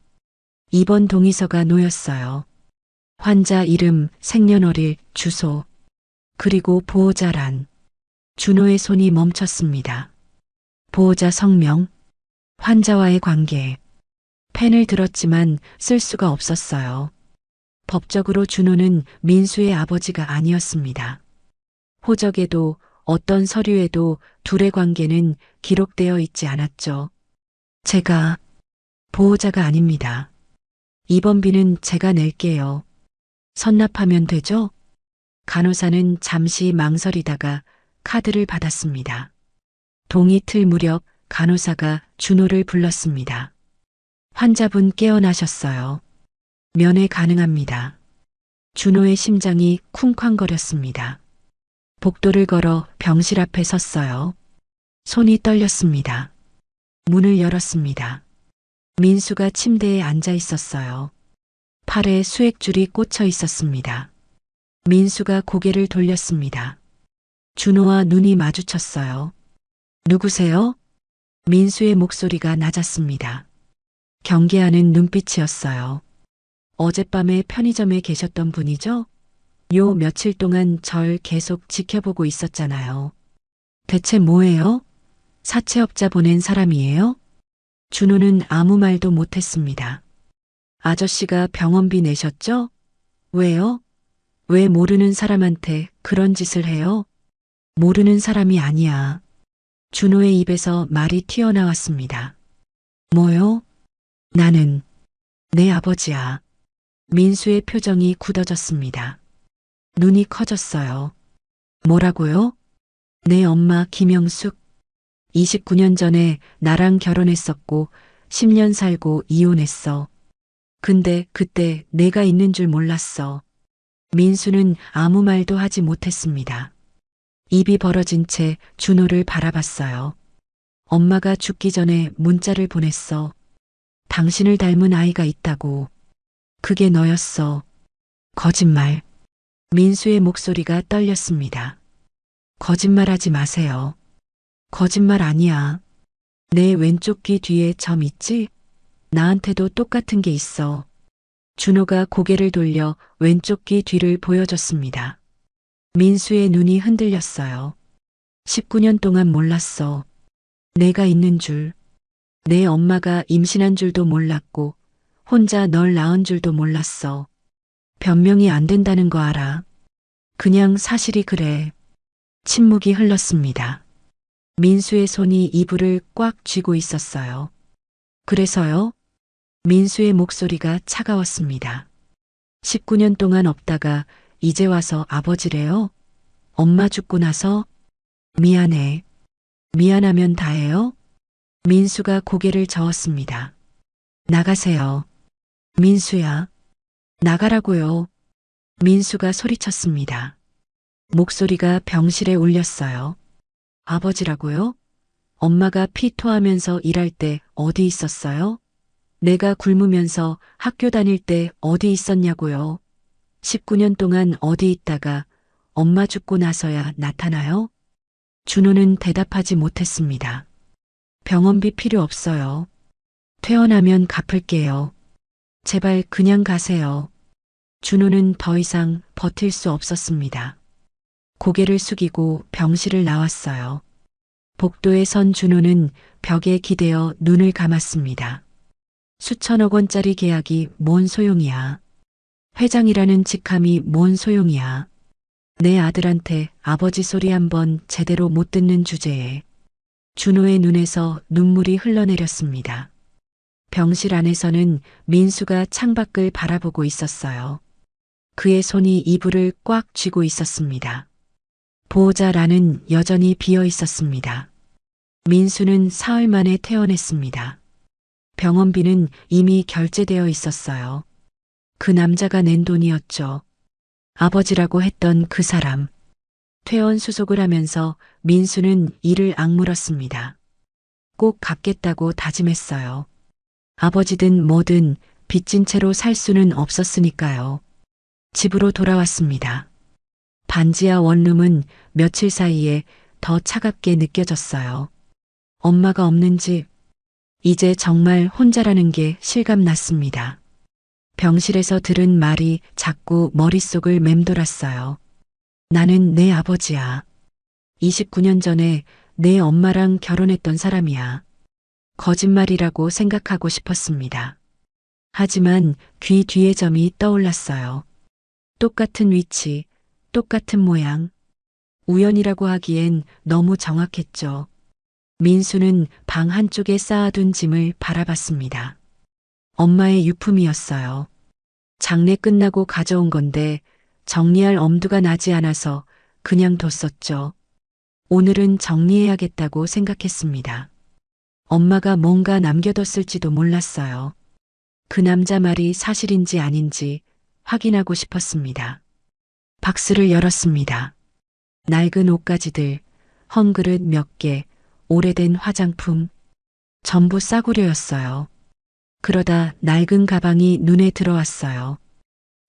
Speaker 2: 입원 동의서가 놓였어요. 환자 이름, 생년월일, 주소, 그리고 보호자란. 준호의 손이 멈췄습니다. 보호자 성명, 환자와의 관계. 펜을 들었지만 쓸 수가 없었어요. 법적으로 준호는 민수의 아버지가 아니었습니다. 호적에도 어떤 서류에도 둘의 관계는 기록되어 있지 않았죠. 제가 보호자가 아닙니다. 입원비는 제가 낼게요. 선납하면 되죠? 간호사는 잠시 망설이다가 카드를 받았습니다. 동이틀 무렵 간호사가 준호를 불렀습니다. 환자분 깨어나셨어요. 면회 가능합니다. 준호의 심장이 쿵쾅거렸습니다. 복도를 걸어 병실 앞에 섰어요. 손이 떨렸습니다. 문을 열었습니다. 민수가 침대에 앉아 있었어요. 팔에 수액줄이 꽂혀 있었습니다. 민수가 고개를 돌렸습니다. 준호와 눈이 마주쳤어요. 누구세요? 민수의 목소리가 낮았습니다. 경계하는 눈빛이었어요. 어젯밤에 편의점에 계셨던 분이죠? 요 며칠 동안 절 계속 지켜보고 있었잖아요. 대체 뭐예요? 사채업자 보낸 사람이에요? 준호는 아무 말도 못했습니다. 아저씨가 병원비 내셨죠? 왜요? 왜 모르는 사람한테 그런 짓을 해요? 모르는 사람이 아니야. 준호의 입에서 말이 튀어나왔습니다. 뭐요? 나는 내 아버지야. 민수의 표정이 굳어졌습니다. 눈이 커졌어요. 뭐라고요? 내 엄마 김영숙. 29년 전에 나랑 결혼했었고 10년 살고 이혼했어. 근데 그때 내가 있는 줄 몰랐어. 민수는 아무 말도 하지 못했습니다. 입이 벌어진 채 준호를 바라봤어요. 엄마가 죽기 전에 문자를 보냈어. 당신을 닮은 아이가 있다고. 그게 너였어. 거짓말. 민수의 목소리가 떨렸습니다. 거짓말하지 마세요. 거짓말 아니야. 내 왼쪽 귀 뒤에 점 있지? 나한테도 똑같은 게 있어. 준호가 고개를 돌려 왼쪽 귀 뒤를 보여줬습니다. 민수의 눈이 흔들렸어요. 19년 동안 몰랐어. 내가 있는 줄. 내 엄마가 임신한 줄도 몰랐고 혼자 널 낳은 줄도 몰랐어. 변명이 안 된다는 거 알아. 그냥 사실이 그래. 침묵이 흘렀습니다. 민수의 손이 이불을 꽉 쥐고 있었어요. 그래서요? 민수의 목소리가 차가웠습니다. 19년 동안 없다가 이제 와서 아버지래요? 엄마 죽고 나서? 미안해. 미안하면 다해요? 민수가 고개를 저었습니다. 나가세요. 민수야. 나가라고요. 민수가 소리쳤습니다. 목소리가 병실에 울렸어요. 아버지라고요? 엄마가 피 토하면서 일할 때 어디 있었어요? 내가 굶으면서 학교 다닐 때 어디 있었냐고요? 19년 동안 어디 있다가 엄마 죽고 나서야 나타나요? 준호는 대답하지 못했습니다. 병원비 필요 없어요. 퇴원하면 갚을게요. 제발 그냥 가세요. 준호는 더 이상 버틸 수 없었습니다. 고개를 숙이고 병실을 나왔어요. 복도에 선 준호는 벽에 기대어 눈을 감았습니다. 수천억 원짜리 계약이 뭔 소용이야. 회장이라는 직함이 뭔 소용이야. 내 아들한테 아버지 소리 한번 제대로 못 듣는 주제에. 준호의 눈에서 눈물이 흘러내렸습니다. 병실 안에서는 민수가 창밖을 바라보고 있었어요. 그의 손이 이불을 꽉 쥐고 있었습니다. 보호자란은 여전히 비어 있었습니다. 민수는 사흘 만에 퇴원했습니다. 병원비는 이미 결제되어 있었어요. 그 남자가 낸 돈이었죠. 아버지라고 했던 그 사람. 퇴원 수속을 하면서 민수는 이를 악물었습니다. 꼭 갚겠다고 다짐했어요. 아버지든 뭐든 빚진 채로 살 수는 없었으니까요. 집으로 돌아왔습니다. 반지하 원룸은 며칠 사이에 더 차갑게 느껴졌어요. 엄마가 없는 집. 이제 정말 혼자라는 게 실감났습니다. 병실에서 들은 말이 자꾸 머릿속을 맴돌았어요. 나는 내 아버지야. 29년 전에 내 엄마랑 결혼했던 사람이야. 거짓말이라고 생각하고 싶었습니다. 하지만 귀 뒤에 점이 떠올랐어요. 똑같은 위치, 똑같은 모양. 우연이라고 하기엔 너무 정확했죠. 민수는 방 한쪽에 쌓아둔 짐을 바라봤습니다. 엄마의 유품이었어요. 장례 끝나고 가져온 건데 정리할 엄두가 나지 않아서 그냥 뒀었죠. 오늘은 정리해야겠다고 생각했습니다. 엄마가 뭔가 남겨뒀을지도 몰랐어요. 그 남자 말이 사실인지 아닌지 확인하고 싶었습니다. 박스를 열었습니다. 낡은 옷가지들, 헝그릇 몇 개, 오래된 화장품, 전부 싸구려였어요. 그러다 낡은 가방이 눈에 들어왔어요.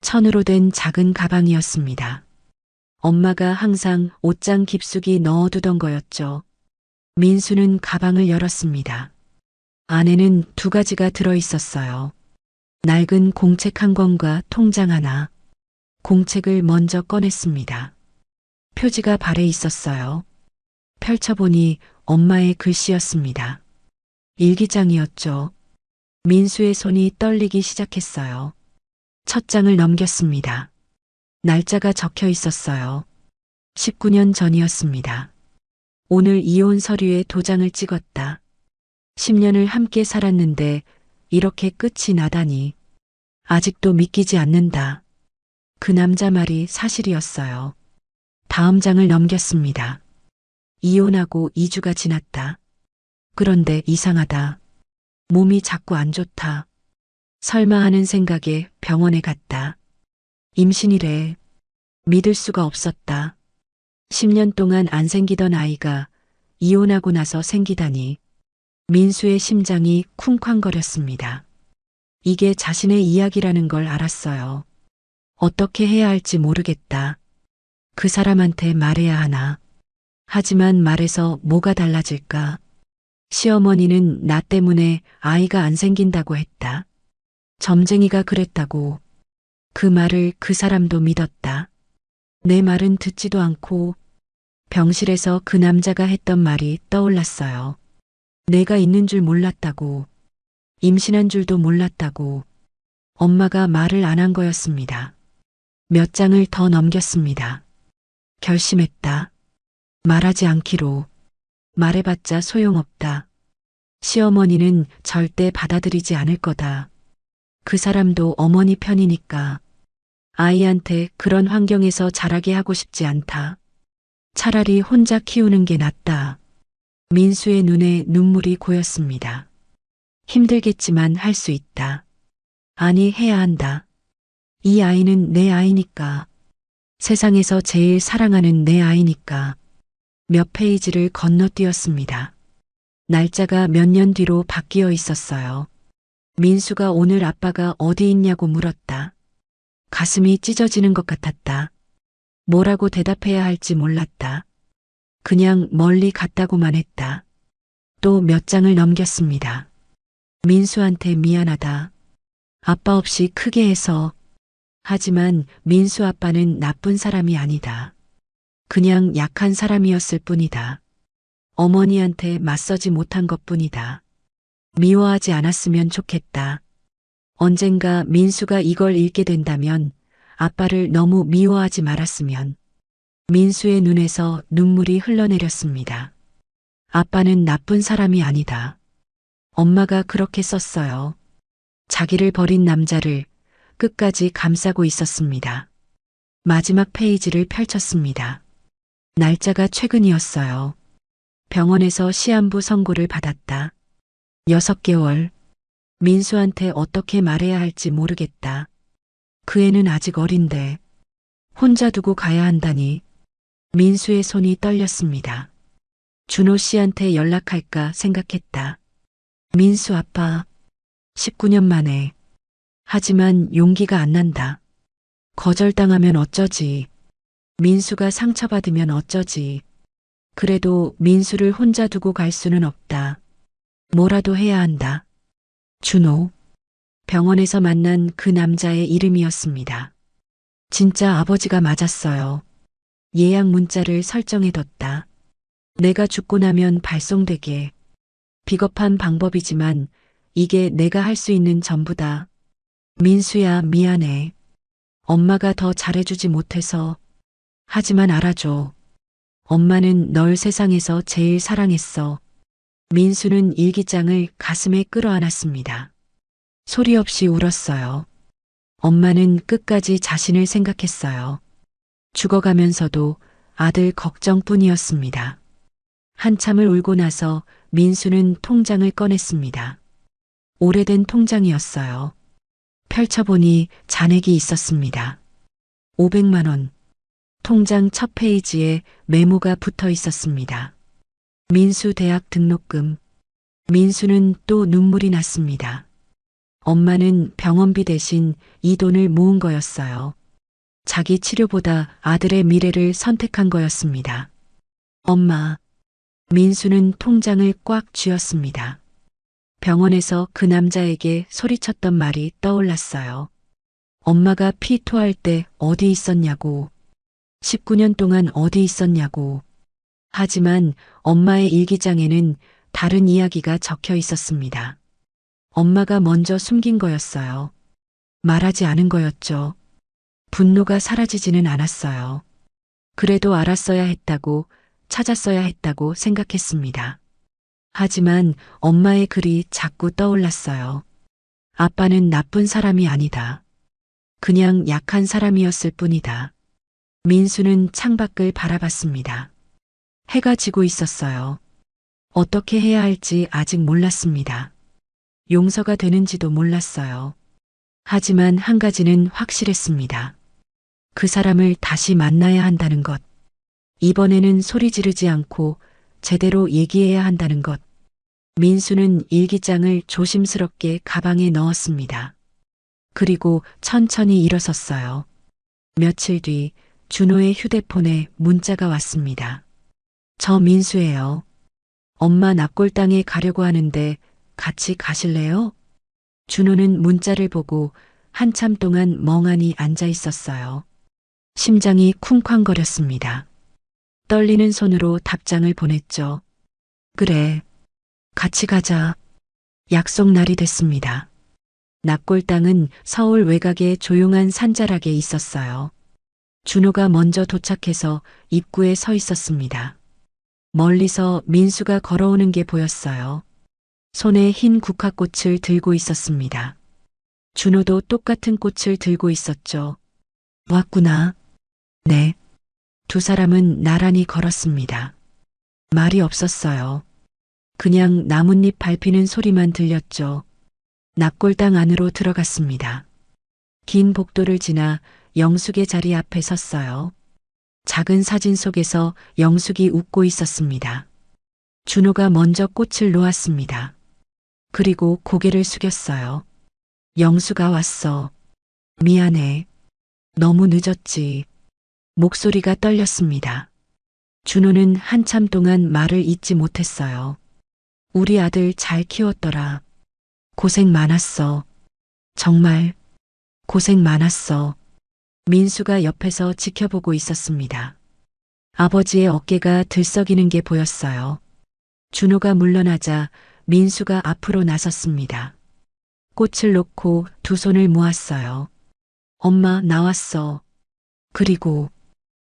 Speaker 2: 천으로 된 작은 가방이었습니다. 엄마가 항상 옷장 깊숙이 넣어두던 거였죠. 민수는 가방을 열었습니다. 안에는 2가지가 들어있었어요. 낡은 공책 한 권과 통장 하나. 공책을 먼저 꺼냈습니다. 표지가 발에 있었어요. 펼쳐보니 엄마의 글씨였습니다. 일기장이었죠. 민수의 손이 떨리기 시작했어요. 첫 장을 넘겼습니다. 날짜가 적혀 있었어요. 19년 전이었습니다. 오늘 이혼 서류에 도장을 찍었다. 10년을 함께 살았는데 이렇게 끝이 나다니. 아직도 믿기지 않는다. 그 남자 말이 사실이었어요. 다음 장을 넘겼습니다. 이혼하고 2주가 지났다. 그런데 이상하다. 몸이 자꾸 안 좋다. 설마 하는 생각에 병원에 갔다. 임신이래. 믿을 수가 없었다. 10년 동안 안 생기던 아이가 이혼하고 나서 생기다니. 민수의 심장이 쿵쾅거렸습니다. 이게 자신의 이야기라는 걸 알았어요. 어떻게 해야 할지 모르겠다. 그 사람한테 말해야 하나. 하지만 말해서 뭐가 달라질까? 시어머니는 나 때문에 아이가 안 생긴다고 했다. 점쟁이가 그랬다고. 그 말을 그 사람도 믿었다. 내 말은 듣지도 않고 병실에서 그 남자가 했던 말이 떠올랐어요. 내가 있는 줄 몰랐다고. 임신한 줄도 몰랐다고. 엄마가 말을 안 한 거였습니다. 몇 장을 더 넘겼습니다. 결심했다. 말하지 않기로. 말해봤자 소용없다. 시어머니는 절대 받아들이지 않을 거다. 그 사람도 어머니 편이니까. 아이한테 그런 환경에서 자라게 하고 싶지 않다. 차라리 혼자 키우는 게 낫다. 민수의 눈에 눈물이 고였습니다. 힘들겠지만 할 수 있다. 아니, 해야 한다. 이 아이는 내 아이니까. 세상에서 제일 사랑하는 내 아이니까. 몇 페이지를 건너뛰었습니다. 날짜가 몇 년 뒤로 바뀌어 있었어요. 민수가 오늘 아빠가 어디 있냐고 물었다. 가슴이 찢어지는 것 같았다. 뭐라고 대답해야 할지 몰랐다. 그냥 멀리 갔다고만 했다. 또 몇 장을 넘겼습니다. 민수한테 미안하다. 아빠 없이 크게 해서. 하지만 민수 아빠는 나쁜 사람이 아니다. 그냥 약한 사람이었을 뿐이다. 어머니한테 맞서지 못한 것뿐이다. 미워하지 않았으면 좋겠다. 언젠가 민수가 이걸 읽게 된다면 아빠를 너무 미워하지 말았으면. 민수의 눈에서 눈물이 흘러내렸습니다. 아빠는 나쁜 사람이 아니다. 엄마가 그렇게 썼어요. 자기를 버린 남자를 끝까지 감싸고 있었습니다. 마지막 페이지를 펼쳤습니다. 날짜가 최근이었어요. 병원에서 시한부 선고를 받았다. 6개월. 민수한테 어떻게 말해야 할지 모르겠다. 그 애는 아직 어린데 혼자 두고 가야 한다니. 민수의 손이 떨렸습니다. 준호 씨한테 연락할까 생각했다. 민수 아빠. 19년 만에. 하지만 용기가 안 난다. 거절당하면 어쩌지. 민수가 상처받으면 어쩌지. 그래도 민수를 혼자 두고 갈 수는 없다. 뭐라도 해야 한다. 준호. 병원에서 만난 그 남자의 이름이었습니다. 진짜 아버지가 맞았어요. 예약 문자를 설정해뒀다. 내가 죽고 나면 발송되게. 비겁한 방법이지만 이게 내가 할 수 있는 전부다. 민수야, 미안해. 엄마가 더 잘해주지 못해서. 하지만 알아줘. 엄마는 널 세상에서 제일 사랑했어. 민수는 일기장을 가슴에 끌어안았습니다. 소리 없이 울었어요. 엄마는 끝까지 자신을 생각했어요. 죽어가면서도 아들 걱정뿐이었습니다. 한참을 울고 나서 민수는 통장을 꺼냈습니다. 오래된 통장이었어요. 펼쳐보니 잔액이 있었습니다. 500만 원. 통장 첫 페이지에 메모가 붙어 있었습니다. 민수 대학 등록금. 민수는 또 눈물이 났습니다. 엄마는 병원비 대신 이 돈을 모은 거였어요. 자기 치료보다 아들의 미래를 선택한 거였습니다. 엄마. 민수는 통장을 꽉 쥐었습니다. 병원에서 그 남자에게 소리쳤던 말이 떠올랐어요. 엄마가 피 토할 때 어디 있었냐고. 19년 동안 어디 있었냐고. 하지만 엄마의 일기장에는 다른 이야기가 적혀 있었습니다. 엄마가 먼저 숨긴 거였어요. 말하지 않은 거였죠. 분노가 사라지지는 않았어요. 그래도 알았어야 했다고, 찾았어야 했다고 생각했습니다. 하지만 엄마의 글이 자꾸 떠올랐어요. 아빠는 나쁜 사람이 아니다. 그냥 약한 사람이었을 뿐이다. 민수는 창밖을 바라봤습니다. 해가 지고 있었어요. 어떻게 해야 할지 아직 몰랐습니다. 용서가 되는지도 몰랐어요. 하지만 한 가지는 확실했습니다. 그 사람을 다시 만나야 한다는 것. 이번에는 소리 지르지 않고 제대로 얘기해야 한다는 것. 민수는 일기장을 조심스럽게 가방에 넣었습니다. 그리고 천천히 일어섰어요. 며칠 뒤 준호의 휴대폰에 문자가 왔습니다. 저 민수예요. 엄마 납골당에 가려고 하는데 같이 가실래요? 준호는 문자를 보고 한참 동안 멍하니 앉아 있었어요. 심장이 쿵쾅거렸습니다. 떨리는 손으로 답장을 보냈죠. 그래, 같이 가자. 약속 날이 됐습니다. 납골당은 서울 외곽의 조용한 산자락에 있었어요. 준호가 먼저 도착해서 입구에 서 있었습니다. 멀리서 민수가 걸어오는 게 보였어요. 손에 흰 국화꽃을 들고 있었습니다. 준호도 똑같은 꽃을 들고 있었죠. 왔구나. 네. 두 사람은 나란히 걸었습니다. 말이 없었어요. 그냥 나뭇잎 밟히는 소리만 들렸죠. 납골당 안으로 들어갔습니다. 긴 복도를 지나 영숙의 자리 앞에 섰어요. 작은 사진 속에서 영숙이 웃고 있었습니다. 준호가 먼저 꽃을 놓았습니다. 그리고 고개를 숙였어요. 영숙아 왔어. 미안해. 너무 늦었지. 목소리가 떨렸습니다. 준호는 한참 동안 말을 잇지 못했어요. 우리 아들 잘 키웠더라. 고생 많았어. 정말 고생 많았어. 민수가 옆에서 지켜보고 있었습니다. 아버지의 어깨가 들썩이는 게 보였어요. 준호가 물러나자 민수가 앞으로 나섰습니다. 꽃을 놓고 두 손을 모았어요. 엄마 나왔어. 그리고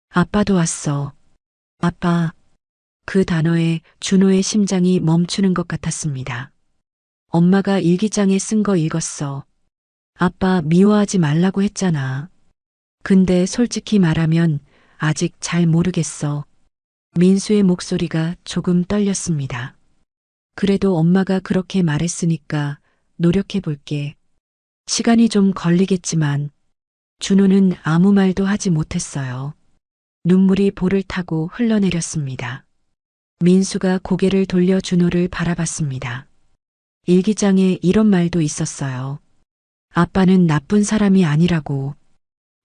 Speaker 2: 아빠도 왔어. 아빠. 그 단어에 준호의 심장이 멈추는 것 같았습니다. 엄마가 일기장에 쓴 거 읽었어. 아빠 미워하지 말라고 했잖아. 근데 솔직히 말하면 아직 잘 모르겠어. 민수의 목소리가 조금 떨렸습니다. 그래도 엄마가 그렇게 말했으니까 노력해 볼게. 시간이 좀 걸리겠지만 준호는 아무 말도 하지 못했어요. 눈물이 볼을 타고 흘러내렸습니다. 민수가 고개를 돌려 준호를 바라봤습니다. 일기장에 이런 말도 있었어요. 아빠는 나쁜 사람이 아니라고.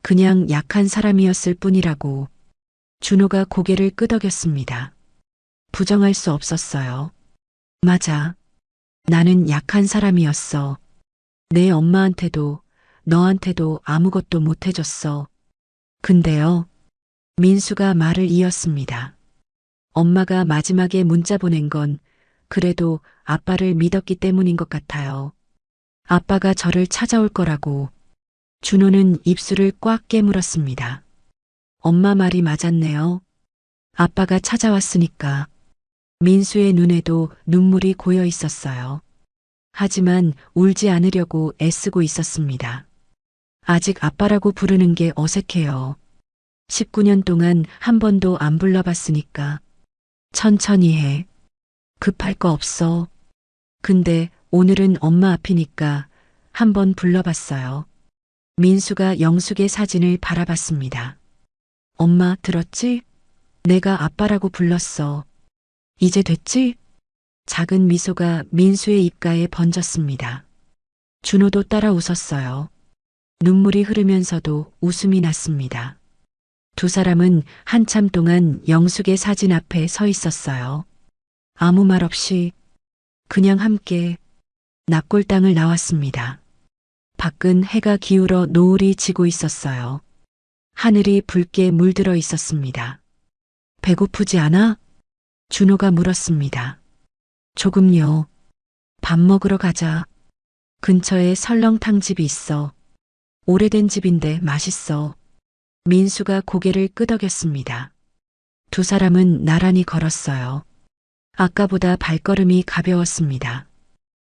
Speaker 2: 그냥 약한 사람이었을 뿐이라고. 준호가 고개를 끄덕였습니다. 부정할 수 없었어요. 맞아. 나는 약한 사람이었어. 내 엄마한테도 너한테도 아무것도 못 해줬어. 근데요. 민수가 말을 이었습니다. 엄마가 마지막에 문자 보낸 건 그래도 아빠를 믿었기 때문인 것 같아요. 아빠가 저를 찾아올 거라고. 준호는 입술을 꽉 깨물었습니다. 엄마 말이 맞았네요. 아빠가 찾아왔으니까. 민수의 눈에도 눈물이 고여 있었어요. 하지만 울지 않으려고 애쓰고 있었습니다. 아직 아빠라고 부르는 게 어색해요. 19년 동안 한 번도 안 불러봤으니까. 천천히 해. 급할 거 없어. 근데 오늘은 엄마 앞이니까 한번 불러봤어요. 민수가 영숙의 사진을 바라봤습니다. 엄마 들었지? 내가 아빠라고 불렀어. 이제 됐지? 작은 미소가 민수의 입가에 번졌습니다. 준호도 따라 웃었어요. 눈물이 흐르면서도 웃음이 났습니다. 두 사람은 한참 동안 영숙의 사진 앞에 서 있었어요. 아무 말 없이 그냥 함께 납골당을 나왔습니다. 밖은 해가 기울어 노을이 지고 있었어요. 하늘이 붉게 물들어 있었습니다. 배고프지 않아? 준호가 물었습니다. 조금요. 밥 먹으러 가자. 근처에 설렁탕집이 있어. 오래된 집인데 맛있어. 민수가 고개를 끄덕였습니다. 두 사람은 나란히 걸었어요. 아까보다 발걸음이 가벼웠습니다.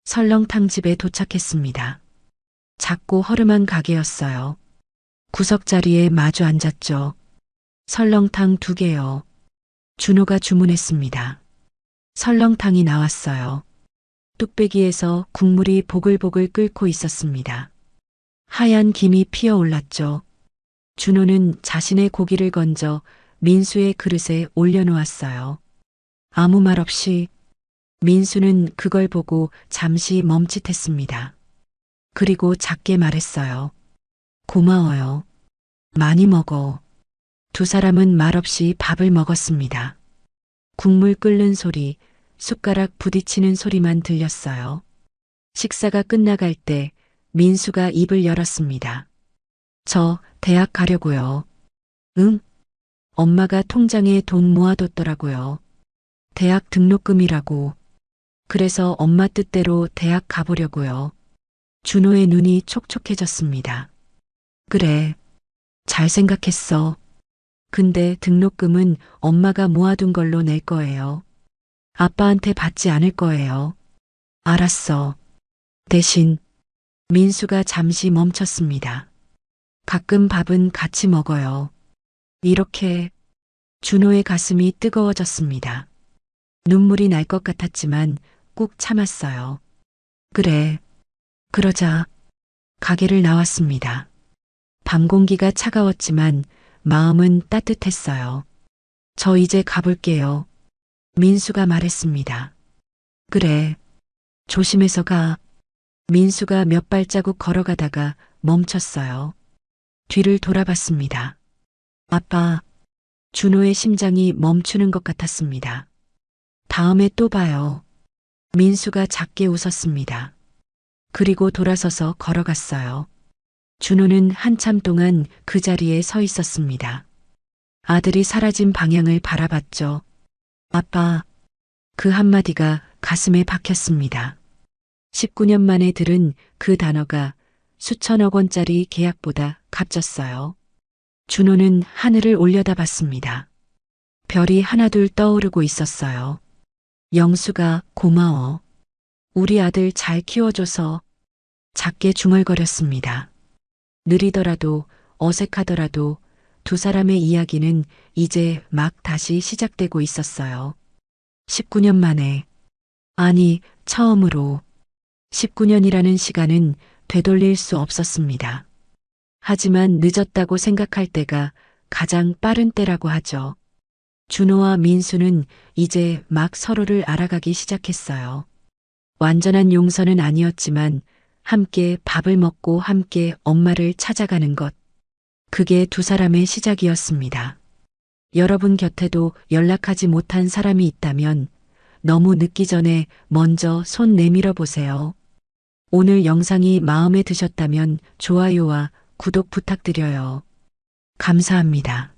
Speaker 2: 설렁탕집에 도착했습니다. 작고 허름한 가게였어요. 구석자리에 마주 앉았죠. 설렁탕 2개요. 준호가 주문했습니다. 설렁탕이 나왔어요. 뚝배기에서 국물이 보글보글 끓고 있었습니다. 하얀 김이 피어올랐죠. 준호는 자신의 고기를 건져 민수의 그릇에 올려놓았어요. 아무 말 없이 민수는 그걸 보고 잠시 멈칫했습니다. 그리고 작게 말했어요. 고마워요. 많이 먹어. 두 사람은 말없이 밥을 먹었습니다. 국물 끓는 소리, 숟가락 부딪히는 소리만 들렸어요. 식사가 끝나갈 때 민수가 입을 열었습니다. 저 대학 가려고요. 응? 엄마가 통장에 돈 모아뒀더라고요. 대학 등록금이라고. 그래서 엄마 뜻대로 대학 가보려고요. 준호의 눈이 촉촉해졌습니다. 그래. 잘 생각했어. 근데 등록금은 엄마가 모아둔 걸로 낼 거예요. 아빠한테 받지 않을 거예요. 알았어. 대신 민수가 잠시 멈췄습니다. 가끔 밥은 같이 먹어요. 이렇게 준호의 가슴이 뜨거워졌습니다. 눈물이 날 것 같았지만 꾹 참았어요. 그래. 그러자 가게를 나왔습니다. 밤 공기가 차가웠지만 마음은 따뜻했어요. 저 이제 가볼게요. 민수가 말했습니다. 그래. 조심해서 가. 민수가 몇 발자국 걸어가다가 멈췄어요. 뒤를 돌아봤습니다. 아빠, 준호의 심장이 멈추는 것 같았습니다. 다음에 또 봐요. 민수가 작게 웃었습니다. 그리고 돌아서서 걸어갔어요. 준호는 한참 동안 그 자리에 서 있었습니다. 아들이 사라진 방향을 바라봤죠. 아빠, 그 한마디가 가슴에 박혔습니다. 19년 만에 들은 그 단어가 수천억 원짜리 계약보다 값졌어요. 준호는 하늘을 올려다봤습니다. 별이 하나둘 떠오르고 있었어요. 영수가 고마워. 우리 아들 잘 키워줘서. 작게 중얼거렸습니다. 느리더라도 어색하더라도 두 사람의 이야기는 이제 막 다시 시작되고 있었어요. 19년 만에. 아니, 처음으로. 19년이라는 시간은 되돌릴 수 없었습니다. 하지만 늦었다고 생각할 때가 가장 빠른 때라고 하죠. 준호와 민수는 이제 막 서로를 알아가기 시작했어요. 완전한 용서는 아니었지만 함께 밥을 먹고 함께 엄마를 찾아가는 것. 그게 두 사람의 시작이었습니다. 여러분 곁에도 연락하지 못한 사람이 있다면 너무 늦기 전에 먼저 손 내밀어 보세요. 오늘 영상이 마음에 드셨다면 좋아요와 구독 부탁드려요. 감사합니다.